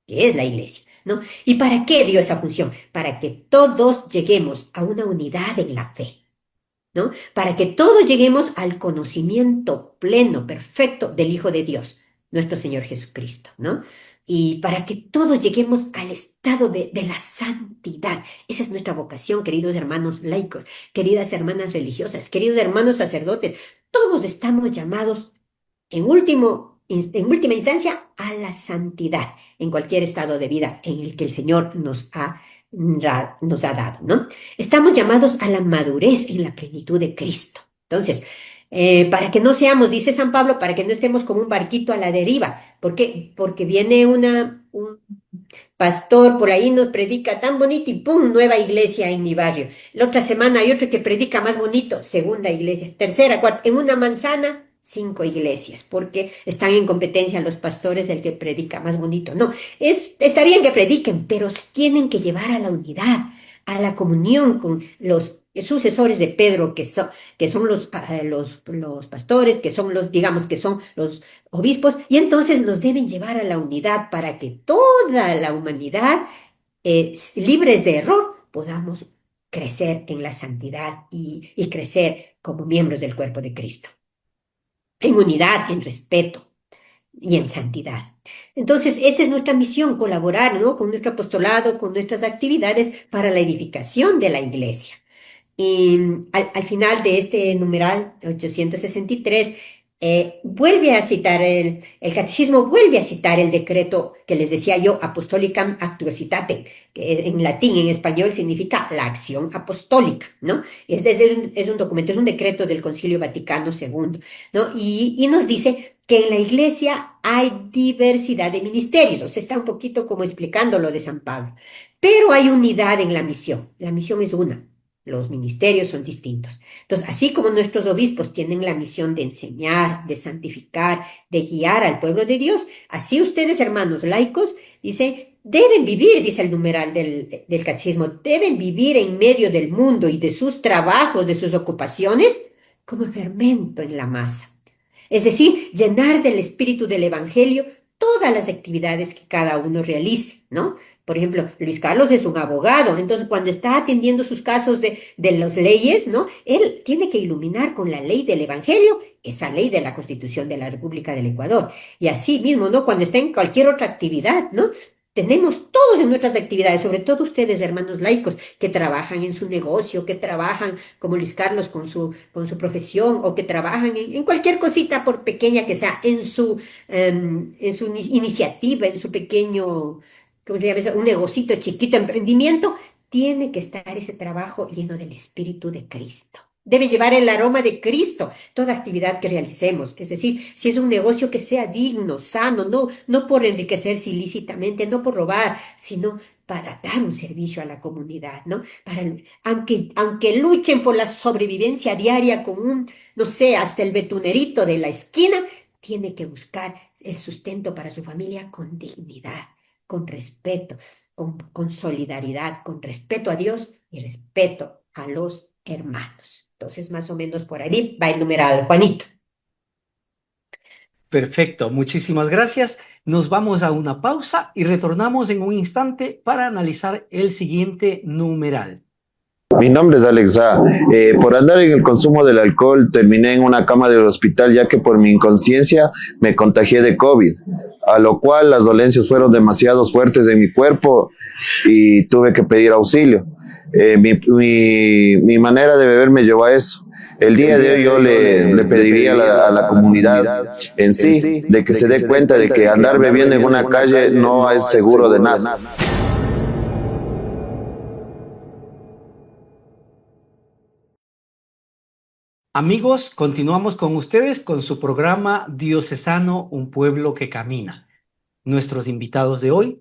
que es la iglesia, ¿no? ¿Y para qué dio esa función? Para que todos lleguemos a una unidad en la fe, ¿no? Para que todos lleguemos al conocimiento pleno, perfecto del Hijo de Dios, nuestro Señor Jesucristo, ¿no? Y para que todos lleguemos al estado de la santidad. Esa es nuestra vocación, queridos hermanos laicos, queridas hermanas religiosas, queridos hermanos sacerdotes. Todos estamos llamados en última instancia a la santidad en cualquier estado de vida en el que el Señor nos ha dado, ¿no? Estamos llamados a la madurez en la plenitud de Cristo. Entonces, para que no seamos, dice San Pablo, para que no estemos como un barquito a la deriva. ¿Por qué? Porque viene un pastor por ahí nos predica tan bonito y ¡pum! Nueva iglesia en mi barrio. La otra semana hay otro que predica más bonito, segunda iglesia, tercera, cuarta. En una manzana, 5 iglesias, porque están en competencia los pastores del que predica más bonito. No, está bien que prediquen, pero tienen que llevar a la unidad, a la comunión con los sucesores de Pedro, que son los pastores, que son digamos, que son los obispos, y entonces nos deben llevar a la unidad para que toda la humanidad, libres de error, podamos crecer en la santidad y crecer como miembros del cuerpo de Cristo, en unidad, en respeto y en santidad. Entonces, esta es nuestra misión, colaborar, ¿no? Con nuestro apostolado, con nuestras actividades para la edificación de la iglesia. Y al final de este numeral 863, vuelve a citar el catecismo, vuelve a citar el decreto que les decía yo, Apostolicam Actuositatem, que en latín, en español, significa la acción apostólica, ¿no? Es un documento, es un decreto del Concilio Vaticano II, ¿no? Y nos dice que en la iglesia hay diversidad de ministerios, o sea, está un poquito como explicando lo de San Pablo, pero hay unidad en la misión es una. Los ministerios son distintos. Entonces, así como nuestros obispos tienen la misión de enseñar, de santificar, de guiar al pueblo de Dios, así ustedes, hermanos laicos, deben vivir, dice el numeral del catecismo, deben vivir en medio del mundo y de sus trabajos, de sus ocupaciones, como fermento en la masa. Es decir, llenar del espíritu del Evangelio todas las actividades que cada uno realice, ¿no? Por ejemplo, Luis Carlos es un abogado, entonces cuando está atendiendo sus casos de las leyes, ¿no? Él tiene que iluminar con la ley del Evangelio, esa ley de la Constitución de la República del Ecuador. Y así mismo, ¿no? Cuando está en cualquier otra actividad, ¿no? tenemos todos en nuestras actividades, sobre todo ustedes, hermanos laicos, que trabajan en su negocio, que trabajan como Luis Carlos con su profesión, o que trabajan en cualquier cosita, por pequeña que sea, en su iniciativa, en su pequeño, ¿cómo se llama eso? Un negocito chiquito, emprendimiento, tiene que estar ese trabajo lleno del Espíritu de Cristo. Debe llevar el aroma de Cristo toda actividad que realicemos. Es decir, si es un negocio que sea digno, sano, no por enriquecerse ilícitamente, no por robar, sino para dar un servicio a la comunidad, ¿no? Aunque luchen por la sobrevivencia diaria con no sé, hasta el betunerito de la esquina, tiene que buscar el sustento para su familia con dignidad, con respeto, con solidaridad, con respeto a Dios y respeto a los hermanos. Entonces, más o menos por ahí va el numeral, Juanito. Perfecto, muchísimas gracias. Nos vamos a una pausa y retornamos en un instante para analizar el siguiente numeral. Mi nombre es Alexa. Por andar en el consumo del alcohol terminé en una cama del hospital ya que por mi inconsciencia me contagié de COVID, a lo cual las dolencias fueron demasiado fuertes en mi cuerpo y tuve que pedir auxilio. Mi manera de beber me llevó a eso. El día de hoy yo le pediría a la comunidad en sí de que se dé cuenta de que andar bebiendo en una calle no es seguro de nada. Amigos, continuamos con ustedes con su programa Diocesano, un pueblo que camina. Nuestros invitados de hoy,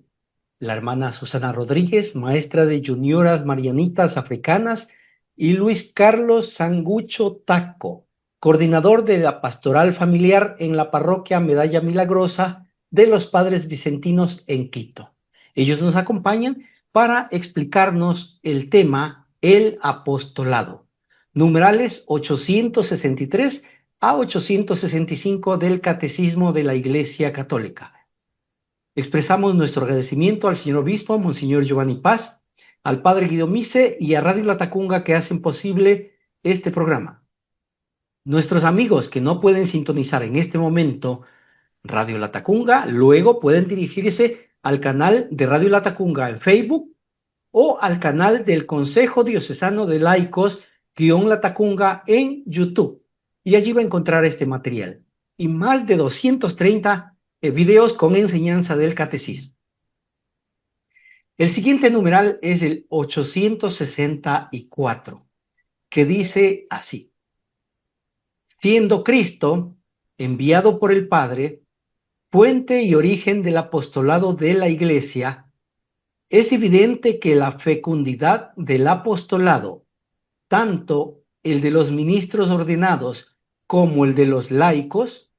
la hermana Susana Rodríguez, maestra de Junioras Marianitas Africanas, y Luis Carlos Sangucho Taco, coordinador de la pastoral familiar en la parroquia Medalla Milagrosa de los Padres Vicentinos en Quito. Ellos nos acompañan para explicarnos el tema el apostolado. Numerales 863 a 865 del Catecismo de la Iglesia Católica. Expresamos nuestro agradecimiento al señor obispo, Monseñor Giovanni Paz, al padre Guido Mise y a Radio Latacunga que hacen posible este programa. Nuestros amigos que no pueden sintonizar en este momento Radio Latacunga, luego pueden dirigirse al canal de Radio Latacunga en Facebook o al canal del Consejo Diocesano de Laicos Latacunga en YouTube. Y allí va a encontrar este material y más de 230 videos con enseñanza del catecismo. El siguiente numeral es el 864, que dice así: siendo Cristo enviado por el Padre, fuente y origen del apostolado de la Iglesia, es evidente que la fecundidad del apostolado, tanto el de los ministros ordenados como el de los laicos,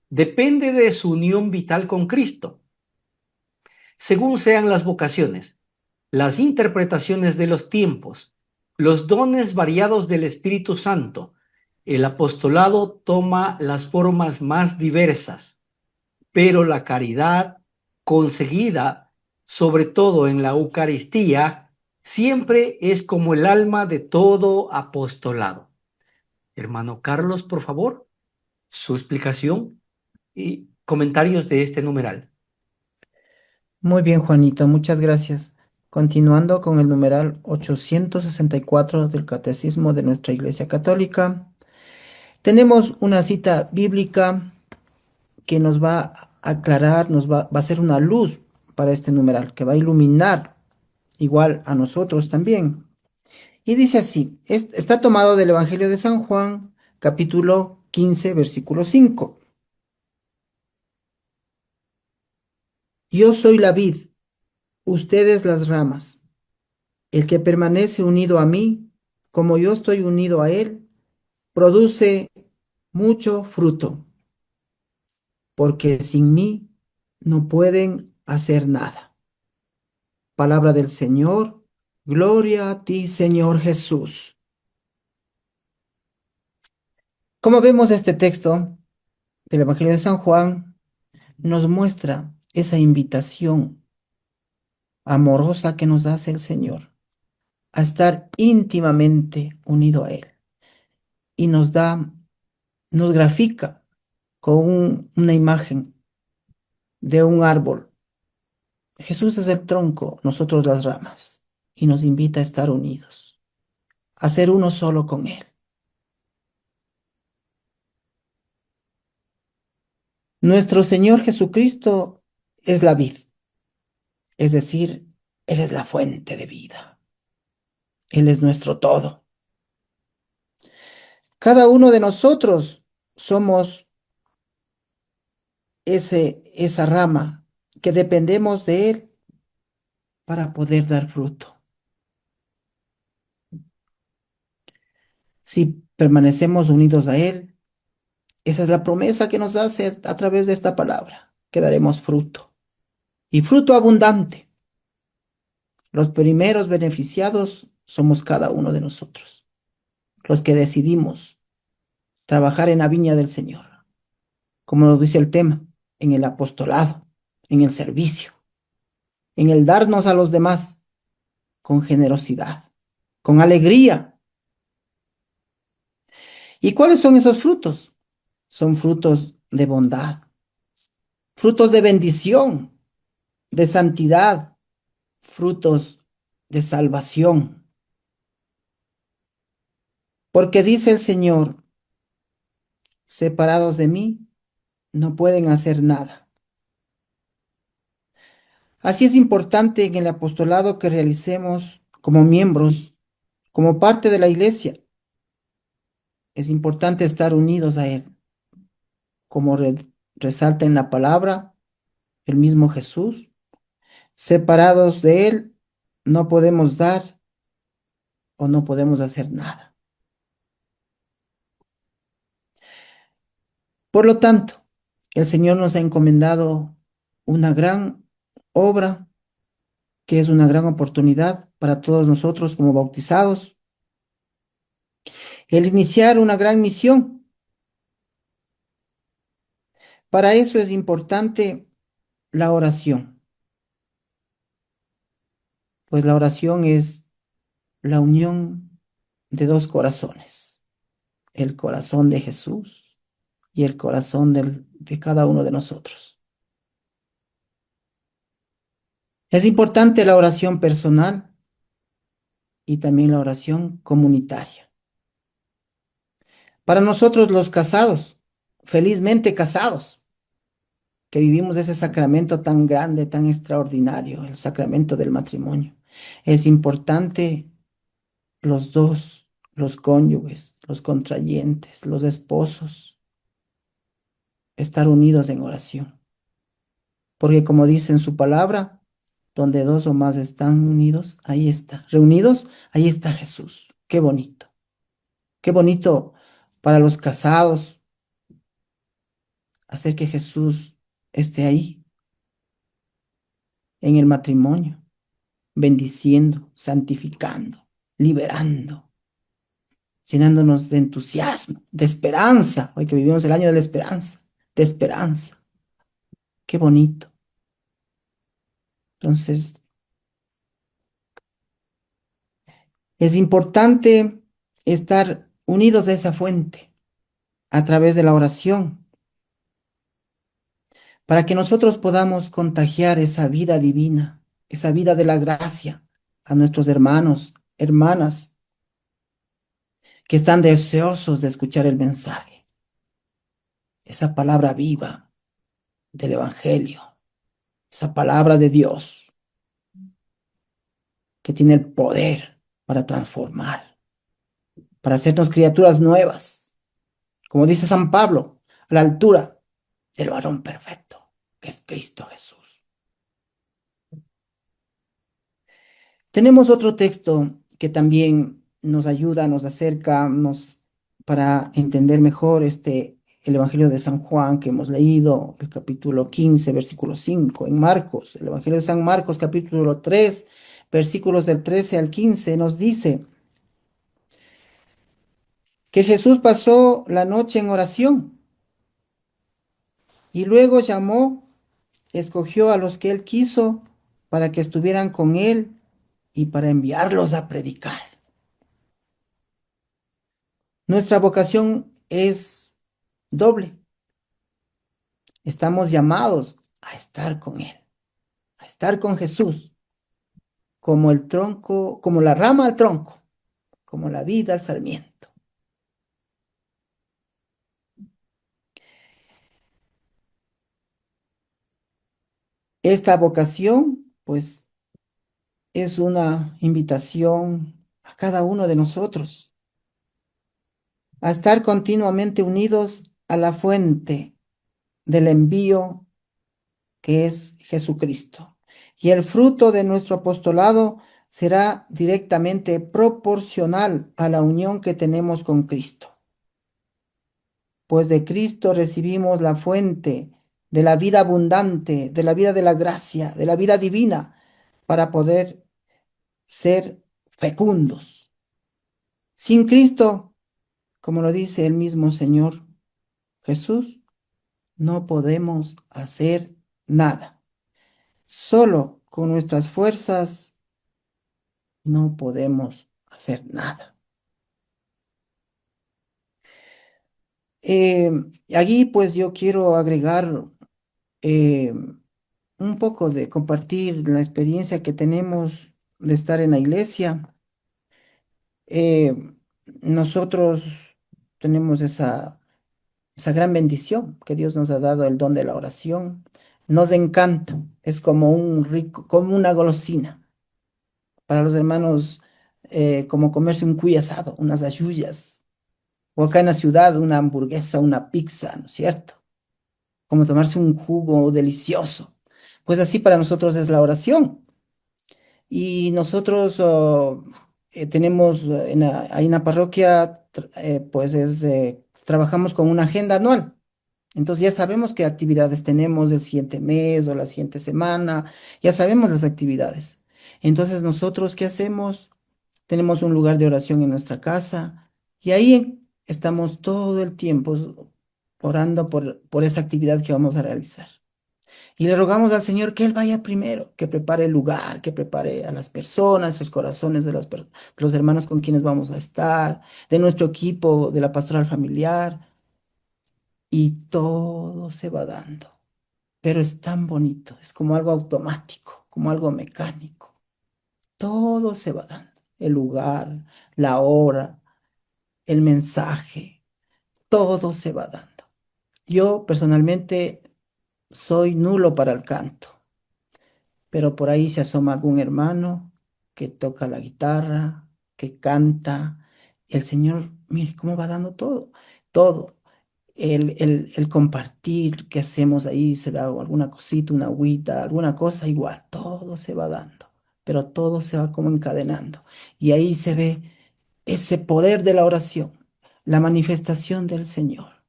depende de su unión vital con Cristo. Según sean las vocaciones, las interpretaciones de los tiempos, los dones variados del Espíritu Santo, el apostolado toma las formas más diversas, pero la caridad conseguida, sobre todo en la Eucaristía, siempre es como el alma de todo apostolado. Hermano Carlos, por favor, su explicación y comentarios de este numeral. Muy bien, Juanito, muchas gracias. Continuando con el numeral 864 del Catecismo de nuestra Iglesia Católica, tenemos una cita bíblica que nos va a aclarar, va a ser una luz para este numeral, que va a iluminar igual a nosotros también. Y dice así, está tomado del Evangelio de San Juan, capítulo 15, versículo 5. Yo soy la vid, ustedes las ramas. El que permanece unido a mí, como yo estoy unido a él, produce mucho fruto, porque sin mí no pueden hacer nada. Palabra del Señor, gloria a ti, Señor Jesús. Como vemos, este texto del Evangelio de San Juan nos muestra esa invitación amorosa que nos hace el Señor a estar íntimamente unido a Él, y nos grafica con una imagen de un árbol Jesús es el tronco, nosotros las ramas, y nos invita a estar unidos, a ser uno solo con Él. Nuestro Señor Jesucristo es la vid, es decir, Él es la fuente de vida. Él es nuestro todo. Cada uno de nosotros somos esa rama que dependemos de Él para poder dar fruto. Si permanecemos unidos a Él, esa es la promesa que nos hace a través de esta palabra, que daremos fruto y fruto abundante. Los primeros beneficiados somos cada uno de nosotros, los que decidimos trabajar en la viña del Señor, como nos dice el tema, en el apostolado, en el servicio, en el darnos a los demás con generosidad, con alegría. ¿Y cuáles son esos frutos? Son frutos de bondad, frutos de bendición, de santidad, frutos de salvación. Porque dice el Señor, separados de mí, no pueden hacer nada. Así es importante en el apostolado que realicemos como miembros, como parte de la iglesia. Es importante estar unidos a Él, como resalta en la palabra el mismo Jesús. Separados de Él, no podemos dar o no podemos hacer nada. Por lo tanto, el Señor nos ha encomendado una gran obra, que es una gran oportunidad para todos nosotros como bautizados, el iniciar una gran misión. Para eso es importante la oración, pues la oración es la unión de dos corazones, el corazón de Jesús y el corazón de cada uno de nosotros. Es importante la oración personal y también la oración comunitaria. Para nosotros los casados, felizmente casados, que vivimos ese sacramento tan grande, tan extraordinario, el sacramento del matrimonio, es importante los dos, los cónyuges, los contrayentes, los esposos, estar unidos en oración. Porque como dice en su palabra, donde dos o más están unidos, ahí está. Reunidos, ahí está Jesús. Qué bonito. Qué bonito para los casados hacer que Jesús esté ahí, en el matrimonio, bendiciendo, santificando, liberando, llenándonos de entusiasmo, de esperanza. Hoy que vivimos el año de la esperanza, de esperanza. Qué bonito. Entonces, es importante estar unidos a esa fuente a través de la oración, para que nosotros podamos contagiar esa vida divina, esa vida de la gracia a nuestros hermanos, hermanas, que están deseosos de escuchar el mensaje, esa palabra viva del Evangelio, esa palabra de Dios que tiene el poder para transformar, para hacernos criaturas nuevas, como dice San Pablo, a la altura del varón perfecto, que es Cristo Jesús. Tenemos otro texto que también nos ayuda, nos acerca, para entender mejor el Evangelio de San Juan que hemos leído, el capítulo 15, versículo 5, en Marcos, el Evangelio de San Marcos, capítulo 3, versículos del 13 al 15, nos dice que Jesús pasó la noche en oración y luego escogió a los que él quiso para que estuvieran con él y para enviarlos a predicar. Nuestra vocación es doble. Estamos llamados a estar con Él, a estar con Jesús, como el tronco, como la rama al tronco, como la vida al sarmiento. Esta vocación, pues, es una invitación a cada uno de nosotros a estar continuamente unidos a la fuente del envío que es Jesucristo. Y el fruto de nuestro apostolado será directamente proporcional a la unión que tenemos con Cristo. Pues de Cristo recibimos la fuente de la vida abundante, de la vida de la gracia, de la vida divina, para poder ser fecundos. Sin Cristo, como lo dice el mismo Señor Jesús, no podemos hacer nada. Solo con nuestras fuerzas no podemos hacer nada. Eh, Allí pues yo quiero agregar eh, un poco de compartir la experiencia que tenemos de estar en la iglesia. Eh, Nosotros tenemos esa gran bendición que Dios nos ha dado, el don de la oración. Nos encanta, es como un rico, como una golosina. Para los hermanos, como comerse un cuy asado, unas ayuyas, o acá en la ciudad una hamburguesa, una pizza, ¿no es cierto? Como tomarse un jugo delicioso. Pues así para nosotros es la oración. Y nosotros tenemos ahí en la parroquia, pues trabajamos con una agenda anual. Entonces ya sabemos qué actividades tenemos el siguiente mes o la siguiente semana, ya sabemos las actividades. Entonces nosotros, ¿qué hacemos? Tenemos un lugar de oración en nuestra casa y ahí estamos todo el tiempo orando por esa actividad que vamos a realizar. Y le rogamos al Señor que Él vaya primero, que prepare el lugar, que prepare a las personas, los corazones de los hermanos con quienes vamos a estar, de nuestro equipo, de la pastoral familiar, y todo se va dando. Pero es tan bonito, es como algo automático, como algo mecánico. Todo se va dando. El lugar, la hora, el mensaje, todo se va dando. Yo personalmente soy nulo para el canto, pero por ahí se asoma algún hermano que toca la guitarra, que canta. El Señor, mire cómo va dando todo, todo. El compartir que hacemos ahí, se da alguna cosita, una agüita, alguna cosa igual, todo se va dando, pero todo se va como encadenando. Y ahí se ve ese poder de la oración, la manifestación del Señor.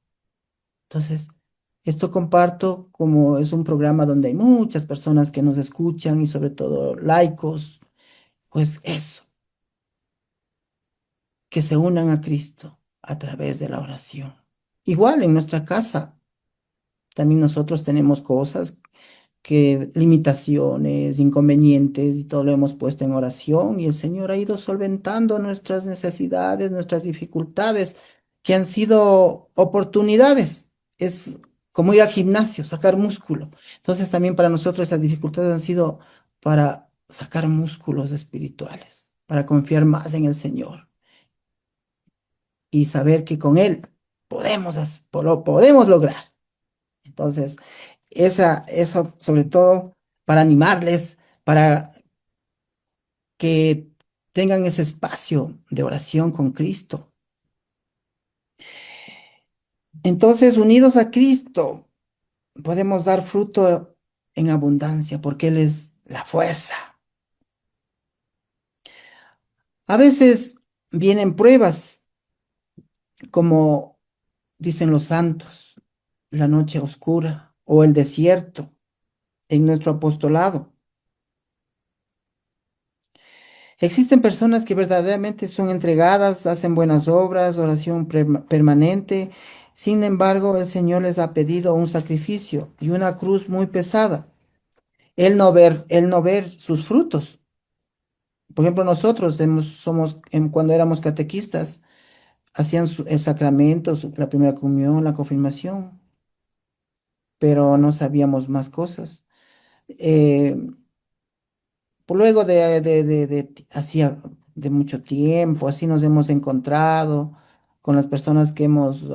Entonces, esto comparto como es un programa donde hay muchas personas que nos escuchan y sobre todo laicos, pues eso, que se unan a Cristo a través de la oración. Igual en nuestra casa, también nosotros tenemos cosas que limitaciones, inconvenientes y todo lo hemos puesto en oración y el Señor ha ido solventando nuestras necesidades, nuestras dificultades, que han sido oportunidades. Es como ir al gimnasio, sacar músculo. Entonces también para nosotros esas dificultades han sido para sacar músculos espirituales, para confiar más en el Señor y saber que con Él lo podemos lograr. Entonces, eso sobre todo para animarles, para que tengan ese espacio de oración con Cristo. Entonces, unidos a Cristo, podemos dar fruto en abundancia porque Él es la fuerza. A veces vienen pruebas, como dicen los santos, la noche oscura o el desierto en nuestro apostolado. Existen personas que verdaderamente son entregadas, hacen buenas obras, oración permanente. Sin embargo, el Señor les ha pedido un sacrificio y una cruz muy pesada. El no ver sus frutos. Por ejemplo, nosotros cuando éramos catequistas, hacían el sacramento, la primera comunión, la confirmación, pero no sabíamos más cosas. luego hacía de mucho tiempo, así nos hemos encontrado con las personas que hemos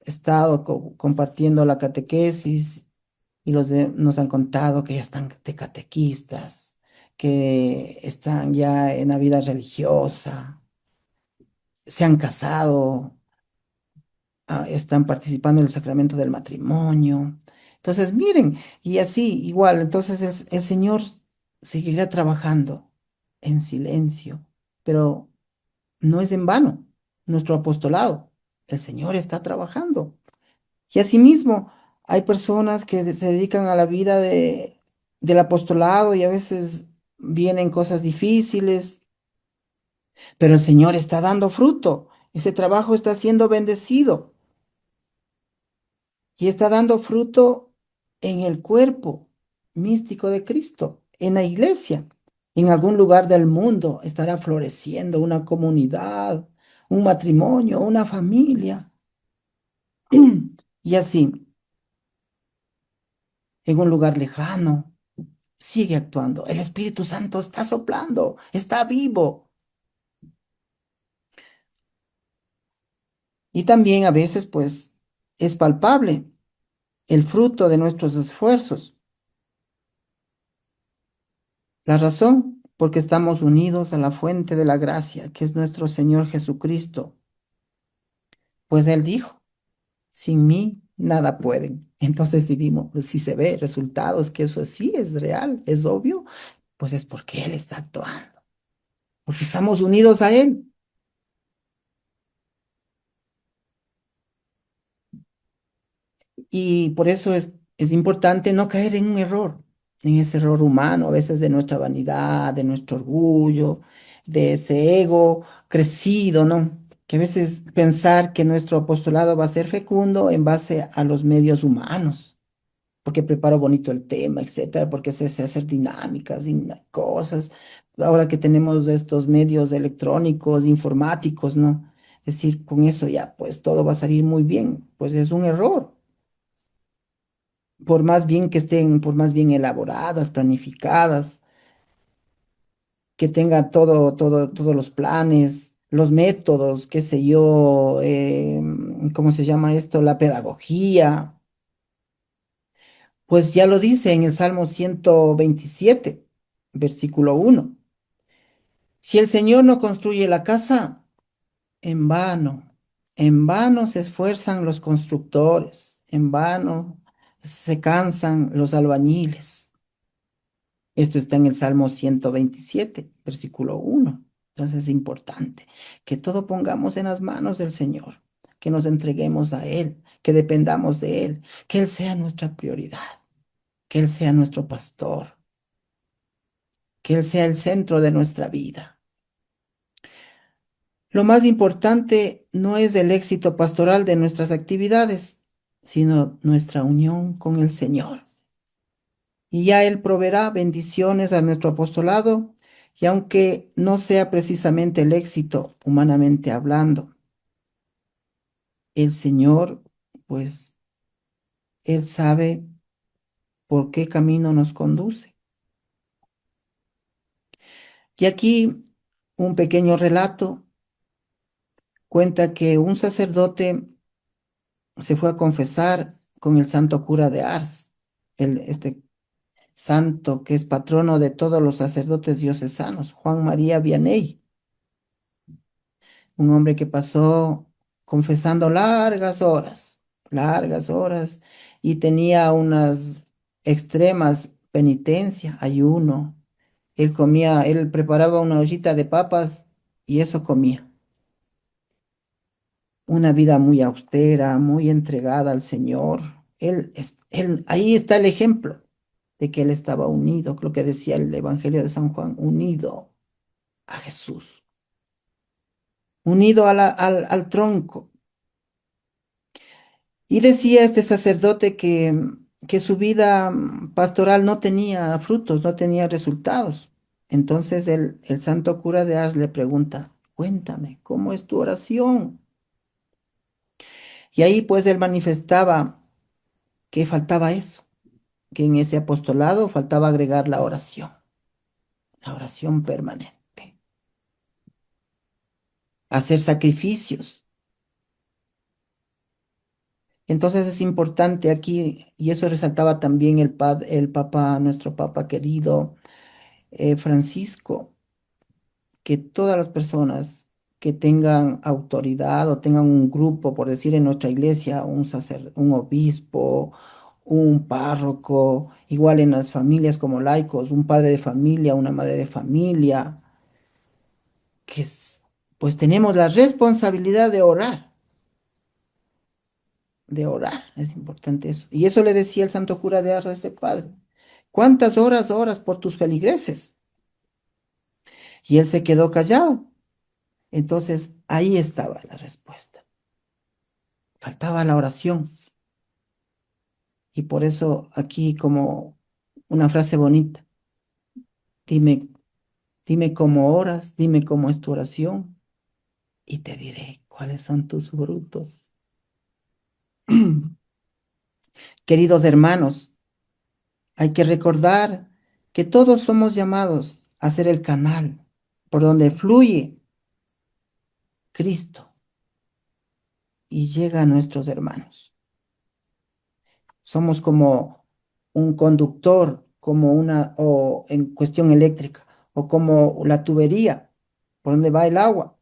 estado compartiendo la catequesis y nos han contado que ya están de catequistas, que están ya en la vida religiosa, se han casado, están participando en el sacramento del matrimonio. Entonces, miren, y así, igual, entonces el Señor seguirá trabajando en silencio, pero no es en vano nuestro apostolado. El Señor está trabajando. Y asimismo, hay personas que se dedican a la vida del apostolado y a veces vienen cosas difíciles, pero el Señor está dando fruto. Ese trabajo está siendo bendecido y está dando fruto en el cuerpo místico de Cristo, en la iglesia. En algún lugar del mundo estará floreciendo una comunidad, un matrimonio, una familia. Y así, en un lugar lejano, sigue actuando. El Espíritu Santo está soplando, está vivo. Y también a veces, pues, es palpable el fruto de nuestros esfuerzos. La razón, porque estamos unidos a la fuente de la gracia, que es nuestro Señor Jesucristo. Pues Él dijo, sin mí nada pueden. Entonces, si se ve resultados, que eso sí es real, es obvio, pues es porque Él está actuando, porque estamos unidos a Él. Y por eso es importante no caer en un error, en ese error humano, a veces de nuestra vanidad, de nuestro orgullo, de ese ego crecido, ¿no? Que a veces pensar que nuestro apostolado va a ser fecundo en base a los medios humanos, porque preparo bonito el tema, etcétera, porque sé hacer dinámicas y cosas. Ahora que tenemos estos medios electrónicos, informáticos, ¿no? Es decir, con eso ya, pues todo va a salir muy bien. Pues es un error por más bien que estén, por más bien elaboradas, planificadas, que tengan todos los planes, los métodos, qué sé yo, ¿cómo se llama esto? La pedagogía. Pues ya lo dice en el Salmo 127, versículo 1. Si el Señor no construye la casa, en vano se esfuerzan los constructores, en vano se cansan los albañiles. Esto está en el Salmo 127, versículo 1. Entonces es importante que todo pongamos en las manos del Señor, que nos entreguemos a Él, que dependamos de Él, que Él sea nuestra prioridad, que Él sea nuestro pastor, que Él sea el centro de nuestra vida. Lo más importante no es el éxito pastoral de nuestras actividades, sino nuestra unión con el Señor. Y ya Él proveerá bendiciones a nuestro apostolado, y aunque no sea precisamente el éxito humanamente hablando, el Señor, pues, Él sabe por qué camino nos conduce. Y aquí un pequeño relato cuenta que un sacerdote se fue a confesar con el santo cura de Ars, este santo que es patrono de todos los sacerdotes diocesanos, Juan María Vianney, un hombre que pasó confesando largas horas, y tenía unas extremas penitencias, ayuno. Él comía, él preparaba una ollita de papas y eso comía. Una vida muy austera, muy entregada al Señor. Ahí está el ejemplo de que él estaba unido, lo que decía el Evangelio de San Juan, unido a Jesús, unido al tronco. Y decía este sacerdote que su vida pastoral no tenía frutos, no tenía resultados. Entonces el santo cura de Ars le pregunta, cuéntame, ¿cómo es tu oración? Y ahí pues él manifestaba que faltaba eso, que en ese apostolado faltaba agregar la oración. la oración permanente, hacer sacrificios. Entonces es importante aquí, y eso resaltaba también el Papa, nuestro Papa querido, Francisco, que todas las personas que tengan autoridad o tengan un grupo, por decir en nuestra iglesia, un obispo, un párroco, igual en las familias como laicos, un padre de familia, una madre de familia, que pues tenemos la responsabilidad de orar, es importante eso. Y eso le decía el santo cura de Ars a este padre. ¿Cuántas horas oras por tus feligreses? Y él se quedó callado. Entonces ahí estaba la respuesta. Faltaba la oración. Y por eso aquí como una frase bonita. Dime, dime cómo oras, dime cómo es tu oración y te diré cuáles son tus frutos. Queridos hermanos, hay que recordar que todos somos llamados a ser el canal por donde fluye Cristo y llega a nuestros hermanos. Somos como un conductor, como o en cuestión eléctrica, o como la tubería, por donde va el agua,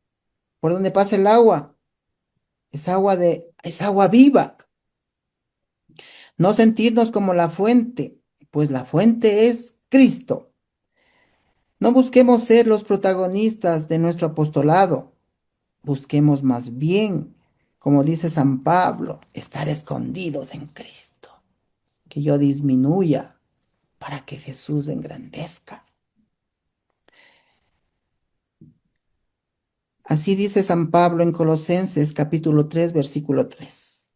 por donde pasa el agua, es agua viva. No sentirnos como la fuente, pues la fuente es Cristo. No busquemos ser los protagonistas de nuestro apostolado, busquemos más bien, como dice San Pablo, estar escondidos en Cristo, que yo disminuya para que Jesús engrandezca. Así dice San Pablo en Colosenses capítulo 3, versículo 3,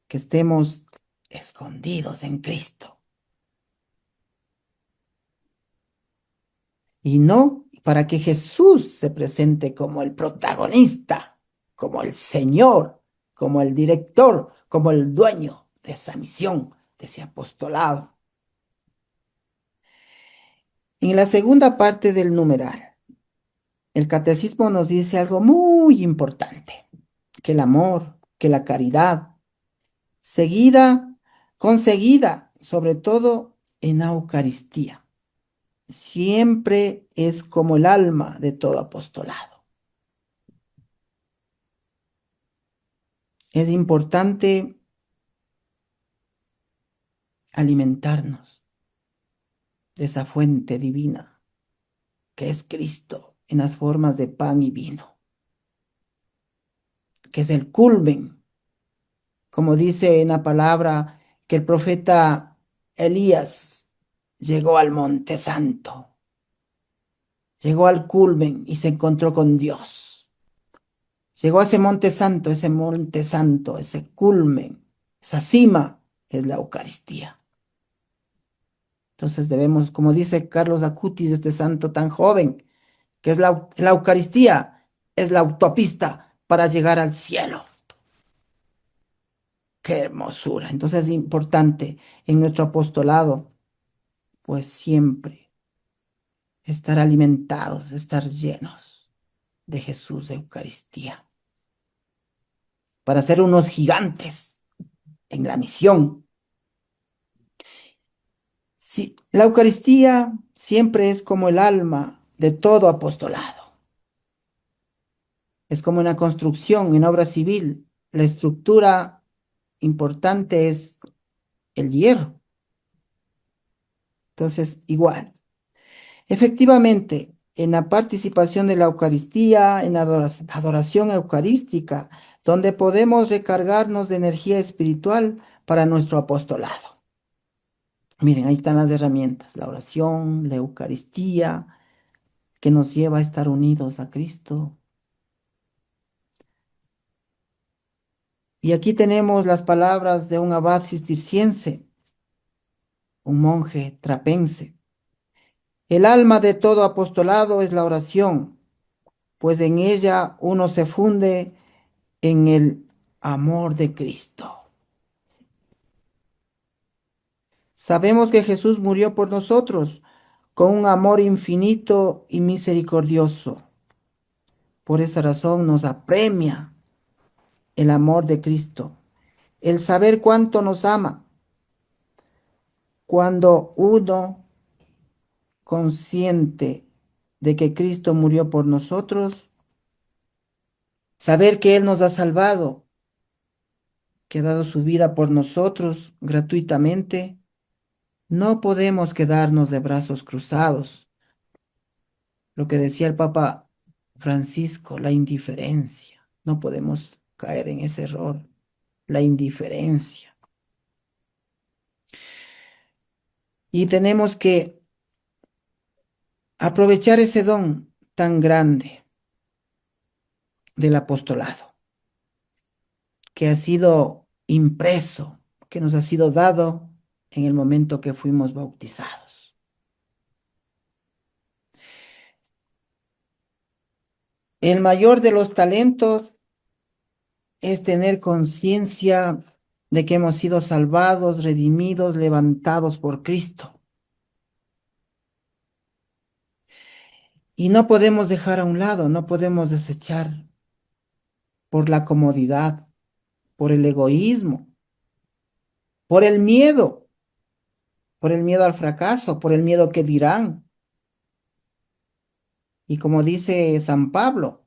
que estemos escondidos en Cristo. Y no para que Jesús se presente como el protagonista, como el Señor, como el director, como el dueño de esa misión, de ese apostolado. En la segunda parte del numeral, el catecismo nos dice algo muy importante, que el amor, que la caridad, conseguida, sobre todo en la Eucaristía, siempre es como el alma de todo apostolado. Es importante alimentarnos de esa fuente divina que es Cristo en las formas de pan y vino, que es el culmen, como dice en la palabra que el profeta Elías llegó al Monte Santo, llegó al culmen y se encontró con Dios. Llegó a ese monte santo, ese culmen, esa cima es la Eucaristía. Entonces debemos, como dice Carlos Acutis, este santo tan joven, que es la Eucaristía, es la autopista para llegar al cielo. ¡Qué hermosura! Entonces es importante en nuestro apostolado, pues siempre estar alimentados, estar llenos de Jesús de Eucaristía, para ser unos gigantes en la misión. Sí, la Eucaristía siempre es como el alma de todo apostolado. Es como una construcción en obra civil. La estructura importante es el hierro. Entonces, igual. Efectivamente, en la participación de la Eucaristía, en la adoración eucarística, donde podemos recargarnos de energía espiritual para nuestro apostolado. Miren, ahí están las herramientas, la oración, la Eucaristía, que nos lleva a estar unidos a Cristo. Y aquí tenemos las palabras de un abad cisterciense, un monje trapense. El alma de todo apostolado es la oración, pues en ella uno se funde en el amor de Cristo. Sabemos que Jesús murió por nosotros, con un amor infinito y misericordioso. Por esa razón nos apremia el amor de Cristo, el saber cuánto nos ama. Cuando uno consciente de que Cristo murió por nosotros, saber que Él nos ha salvado, que ha dado su vida por nosotros gratuitamente, no podemos quedarnos de brazos cruzados. Lo que decía el Papa Francisco, la indiferencia. No podemos caer en ese error, la indiferencia. Y tenemos que aprovechar ese don tan grande del apostolado, que ha sido impreso, que nos ha sido dado en el momento que fuimos bautizados. El mayor de los talentos es tener conciencia de que hemos sido salvados, redimidos, levantados por Cristo. Y no podemos dejar a un lado, no podemos desechar por la comodidad, por el egoísmo, por el miedo al fracaso, por el miedo que dirán. Y como dice San Pablo,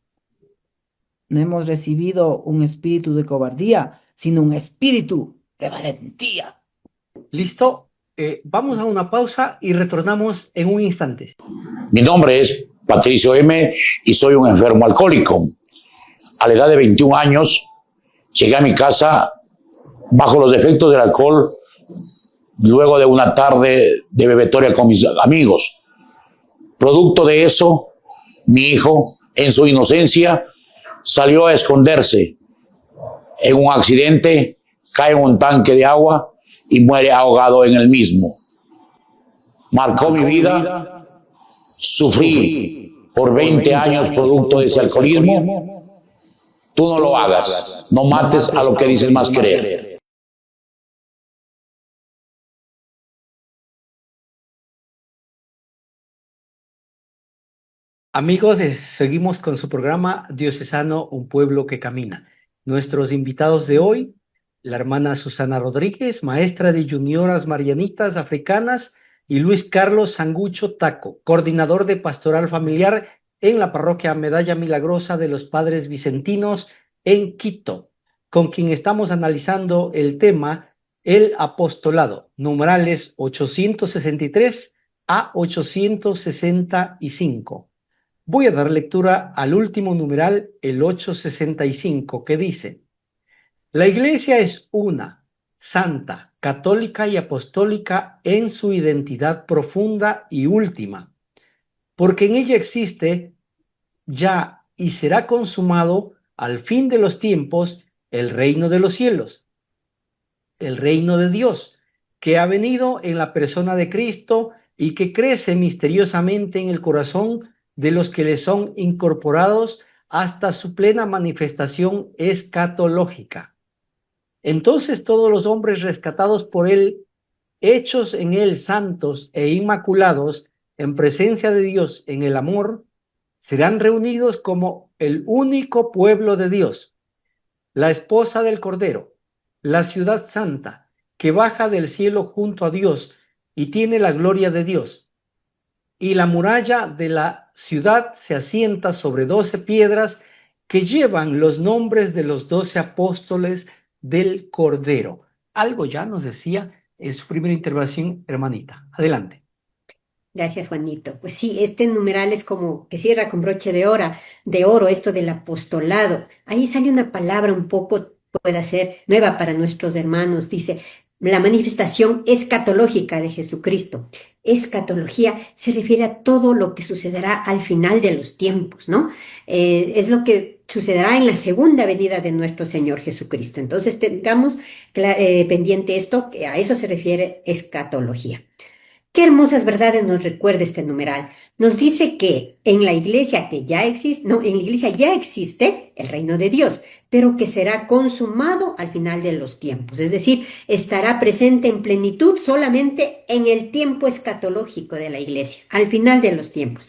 no hemos recibido un espíritu de cobardía, sino un espíritu de valentía. ¿Listo? Vamos a una pausa y retornamos en un instante. Mi nombre es Patricio M. y soy un enfermo alcohólico. A la edad de 21 años llegué a mi casa bajo los efectos del alcohol luego de una tarde de bebetoria con mis amigos. Producto de eso, mi hijo, en su inocencia, salió a esconderse. En un accidente, cae en un tanque de agua y muere ahogado en el mismo. Marcó mi vida, sufrí por 20 años producto de ese alcoholismo. Tú no lo hagas, no mates a lo que dices más querer. Amigos, seguimos con su programa Diocesano, un pueblo que camina. Nuestros invitados de hoy, la hermana Susana Rodríguez, maestra de junioras marianitas africanas, y Luis Carlos Sangucho Taco, coordinador de pastoral familiar en la parroquia Medalla Milagrosa de los Padres Vicentinos en Quito, con quien estamos analizando el tema el apostolado, numerales 863 a 865. Voy a dar lectura al último numeral, el 865, que dice: la Iglesia es una, santa, católica y apostólica en su identidad profunda y última, porque en ella existe ya y será consumado al fin de los tiempos el reino de los cielos, el reino de Dios, que ha venido en la persona de Cristo y que crece misteriosamente en el corazón de los que le son incorporados hasta su plena manifestación escatológica. Entonces todos los hombres rescatados por él, hechos en él santos e inmaculados, en presencia de Dios en el amor, serán reunidos como el único pueblo de Dios, la esposa del Cordero, la ciudad santa, que baja del cielo junto a Dios y tiene la gloria de Dios. Y la muralla de la ciudad se asienta sobre 12 piedras que llevan los nombres de los 12 apóstoles del Cordero. Algo ya nos decía en su primera intervención, hermanita. Adelante. Gracias, Juanito. Pues sí, este numeral es como que cierra con broche de oro esto del apostolado. Ahí sale una palabra un poco, puede ser nueva para nuestros hermanos. Dice, la manifestación escatológica de Jesucristo. Escatología se refiere a todo lo que sucederá al final de los tiempos, ¿no? Es lo que sucederá en la segunda venida de nuestro Señor Jesucristo. Entonces tengamos pendiente esto, que a eso se refiere escatología. Qué hermosas verdades nos recuerda este numeral. Nos dice que en la iglesia que ya existe, no, en la iglesia ya existe el reino de Dios, pero que será consumado al final de los tiempos. Es decir, estará presente en plenitud solamente en el tiempo escatológico de la iglesia, al final de los tiempos.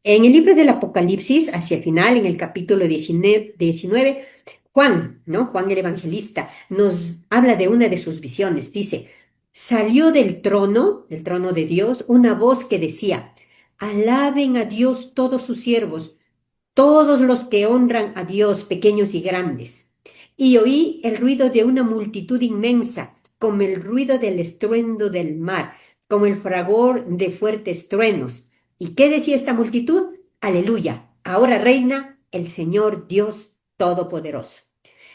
En el libro del Apocalipsis, hacia el final, en el capítulo 19, Juan, ¿no? Juan el Evangelista, nos habla de una de sus visiones. Dice, salió del trono de Dios, una voz que decía, alaben a Dios todos sus siervos, todos los que honran a Dios, pequeños y grandes. Y oí el ruido de una multitud inmensa, como el ruido del estruendo del mar, como el fragor de fuertes truenos. ¿Y qué decía esta multitud? Aleluya, ahora reina el Señor Dios Todopoderoso.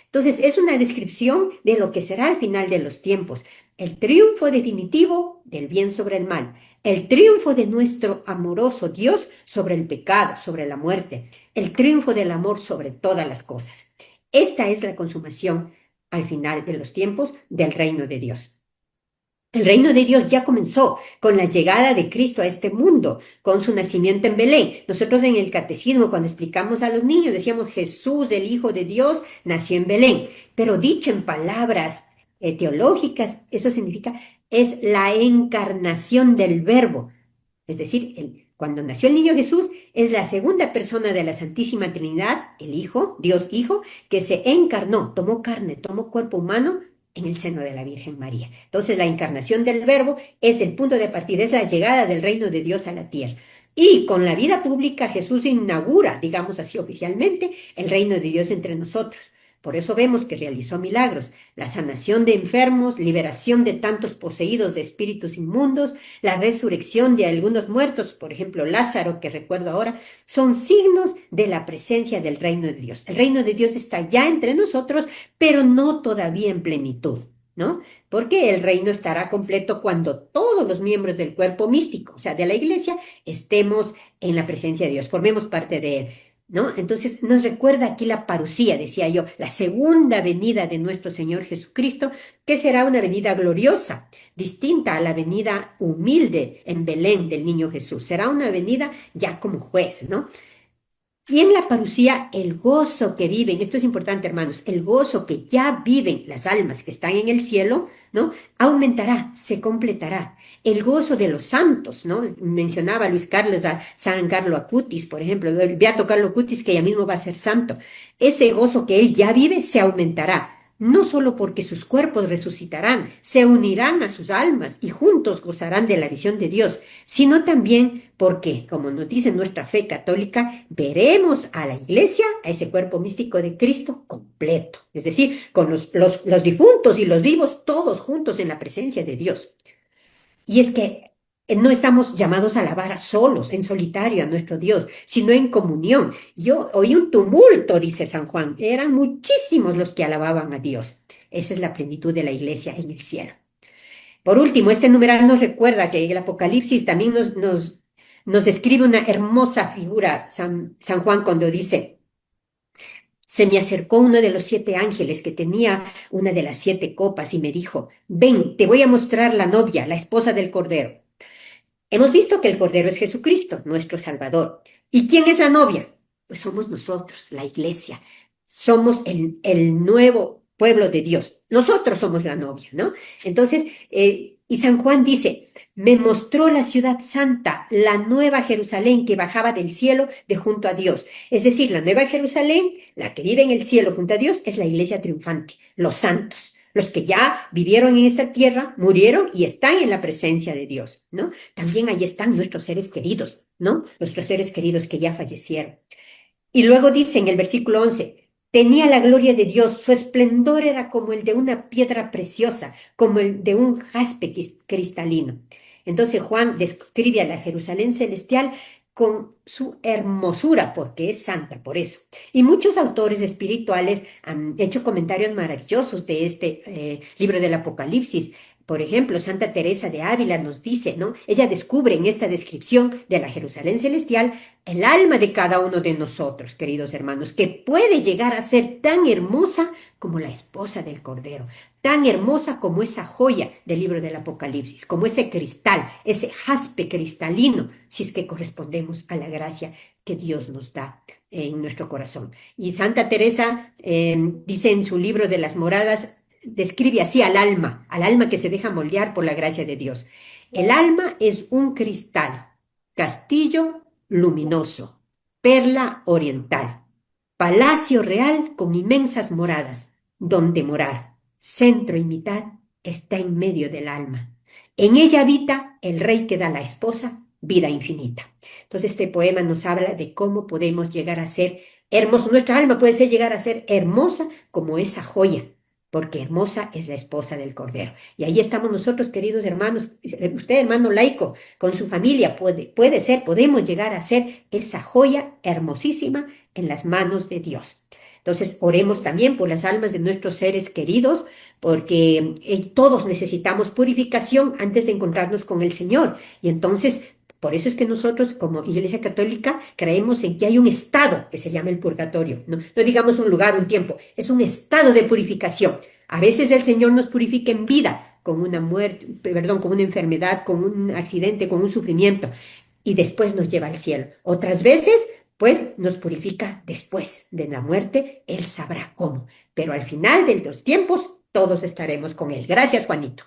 Entonces, es una descripción de lo que será al final de los tiempos, el triunfo definitivo del bien sobre el mal, el triunfo de nuestro amoroso Dios sobre el pecado, sobre la muerte, el triunfo del amor sobre todas las cosas. Esta es la consumación al final de los tiempos del reino de Dios. El reino de Dios ya comenzó con la llegada de Cristo a este mundo, con su nacimiento en Belén. Nosotros en el catecismo, cuando explicamos a los niños, decíamos Jesús, el Hijo de Dios, nació en Belén. Pero dicho en palabras teológicas, eso significa es la encarnación del Verbo. Es decir, cuando nació el niño Jesús, es la segunda persona de la Santísima Trinidad, el Hijo, Dios Hijo, que se encarnó, tomó carne, tomó cuerpo humano en el seno de la Virgen María. Entonces, la encarnación del Verbo es el punto de partida, es la llegada del reino de Dios a la tierra. Y con la vida pública, Jesús inaugura, digamos así oficialmente, el reino de Dios entre nosotros. Por eso vemos que realizó milagros, la sanación de enfermos, liberación de tantos poseídos de espíritus inmundos, la resurrección de algunos muertos, por ejemplo Lázaro, que recuerdo ahora, son signos de la presencia del reino de Dios. El reino de Dios está ya entre nosotros, pero no todavía en plenitud, ¿no? Porque el reino estará completo cuando todos los miembros del cuerpo místico, o sea, de la iglesia, estemos en la presencia de Dios, formemos parte de él. ¿No? Entonces nos recuerda aquí la parusía, decía yo, la segunda venida de nuestro Señor Jesucristo, que será una venida gloriosa, distinta a la venida humilde en Belén del niño Jesús. Será una venida ya como juez, ¿no? Y en la parusía, el gozo que viven, esto es importante, hermanos, el gozo que ya viven las almas que están en el cielo, ¿no? Aumentará, se completará. El gozo de los santos, ¿no? Mencionaba Luis Carlos a San Carlo Acutis, por ejemplo, el Beato Carlo Acutis, que ya mismo va a ser santo. Ese gozo que él ya vive se aumentará. No solo porque sus cuerpos resucitarán, se unirán a sus almas y juntos gozarán de la visión de Dios, sino también porque, como nos dice nuestra fe católica, veremos a la iglesia, a ese cuerpo místico de Cristo completo, es decir, con los difuntos y los vivos todos juntos en la presencia de Dios. Y es que no estamos llamados a alabar solos, en solitario a nuestro Dios, sino en comunión. Yo oí un tumulto, dice San Juan, eran muchísimos los que alababan a Dios. Esa es la plenitud de la iglesia en el cielo. Por último, este numeral nos recuerda que el Apocalipsis también nos describe una hermosa figura, San Juan, cuando dice, se me acercó uno de los 7 ángeles que tenía una de las 7 copas y me dijo, ven, te voy a mostrar la novia, la esposa del Cordero. Hemos visto que el Cordero es Jesucristo, nuestro Salvador. ¿Y quién es la novia? Pues somos nosotros, la iglesia. Somos el nuevo pueblo de Dios. Nosotros somos la novia, ¿no? Entonces, y San Juan dice, me mostró la ciudad santa, la nueva Jerusalén que bajaba del cielo de junto a Dios. Es decir, la nueva Jerusalén, la que vive en el cielo junto a Dios, es la iglesia triunfante, los santos. Los que ya vivieron en esta tierra, murieron y están en la presencia de Dios, ¿no? También ahí están nuestros seres queridos, ¿no? Nuestros seres queridos que ya fallecieron. Y luego dice en el versículo 11, tenía la gloria de Dios, su esplendor era como el de una piedra preciosa, como el de un jaspe cristalino. Entonces Juan describe a la Jerusalén celestial con su hermosura, porque es santa, por eso. Y muchos autores espirituales han hecho comentarios maravillosos de este libro del Apocalipsis. Por ejemplo, Santa Teresa de Ávila nos dice, ¿no? Ella descubre en esta descripción de la Jerusalén celestial el alma de cada uno de nosotros, queridos hermanos, que puede llegar a ser tan hermosa como la esposa del Cordero, tan hermosa como esa joya del libro del Apocalipsis, como ese cristal, ese jaspe cristalino, si es que correspondemos a la gracia que Dios nos da en nuestro corazón. Y Santa Teresa dice en su libro de las moradas, describe así al alma que se deja moldear por la gracia de Dios. El alma es un cristal, castillo luminoso, perla oriental, palacio real con inmensas moradas, donde morar, centro y mitad, está en medio del alma. En ella habita el rey que da a la esposa vida infinita. Entonces este poema nos habla de cómo podemos llegar a ser hermosos. Nuestra alma puede llegar a ser hermosa como esa joya, porque hermosa es la esposa del Cordero. Y ahí estamos nosotros, queridos hermanos, usted, hermano laico, con su familia, podemos llegar a ser esa joya hermosísima en las manos de Dios. Entonces, oremos también por las almas de nuestros seres queridos, porque todos necesitamos purificación antes de encontrarnos con el Señor. Y entonces, por eso es que nosotros, como Iglesia Católica, creemos en que hay un estado que se llama el purgatorio. No digamos un lugar, un tiempo, es un estado de purificación. A veces el Señor nos purifica en vida, con una muerte, con una enfermedad, con un accidente, con un sufrimiento, y después nos lleva al cielo. Otras veces, pues, nos purifica después de la muerte, Él sabrá cómo. Pero al final de los tiempos, todos estaremos con Él. Gracias, Juanito.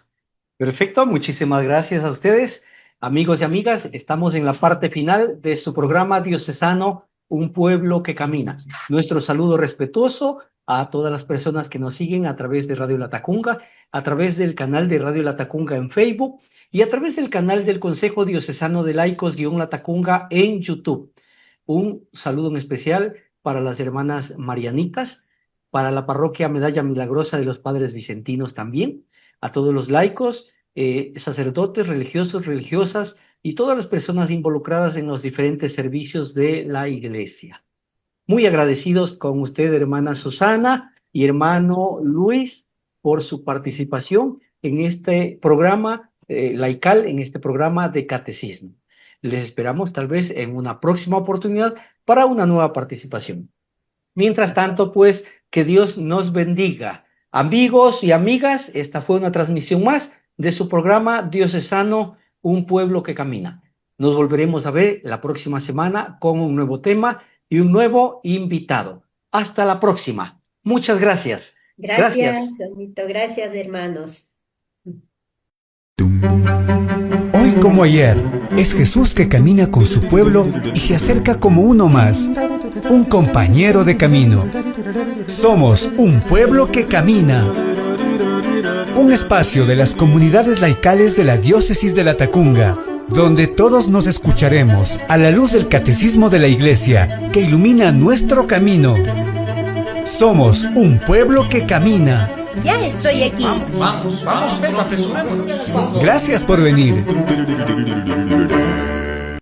Perfecto, muchísimas gracias a ustedes. Amigos y amigas, estamos en la parte final de su programa diocesano Un Pueblo que Camina. Nuestro saludo respetuoso a todas las personas que nos siguen a través de Radio Latacunga, a través del canal de Radio Latacunga en Facebook y a través del canal del Consejo Diocesano de Laicos-Latacunga en YouTube. Un saludo en especial para las hermanas marianitas, para la parroquia Medalla Milagrosa de los Padres Vicentinos también, a todos los laicos, sacerdotes, religiosos, religiosas y todas las personas involucradas en los diferentes servicios de la Iglesia. Muy agradecidos con usted, hermana Susana y hermano Luis, por su participación en este programa laical, en este programa de catecismo. Les esperamos tal vez en una próxima oportunidad para una nueva participación. Mientras tanto, pues, que Dios nos bendiga. Amigos y amigas, esta fue una transmisión más de su programa diocesano Un Pueblo que Camina. Nos volveremos a ver la próxima semana con un nuevo tema y un nuevo invitado. Hasta la próxima. Muchas gracias. Gracias, Juanito. Gracias, hermanos. Hoy como ayer, es Jesús que camina con su pueblo y se acerca como uno más, un compañero de camino. Somos un pueblo que camina. Un espacio de las comunidades laicales de la Diócesis de Latacunga, donde todos nos escucharemos a la luz del catecismo de la Iglesia que ilumina nuestro camino. Somos un pueblo que camina. Ya estoy aquí. Vamos, venga, apresurémonos. Gracias por venir.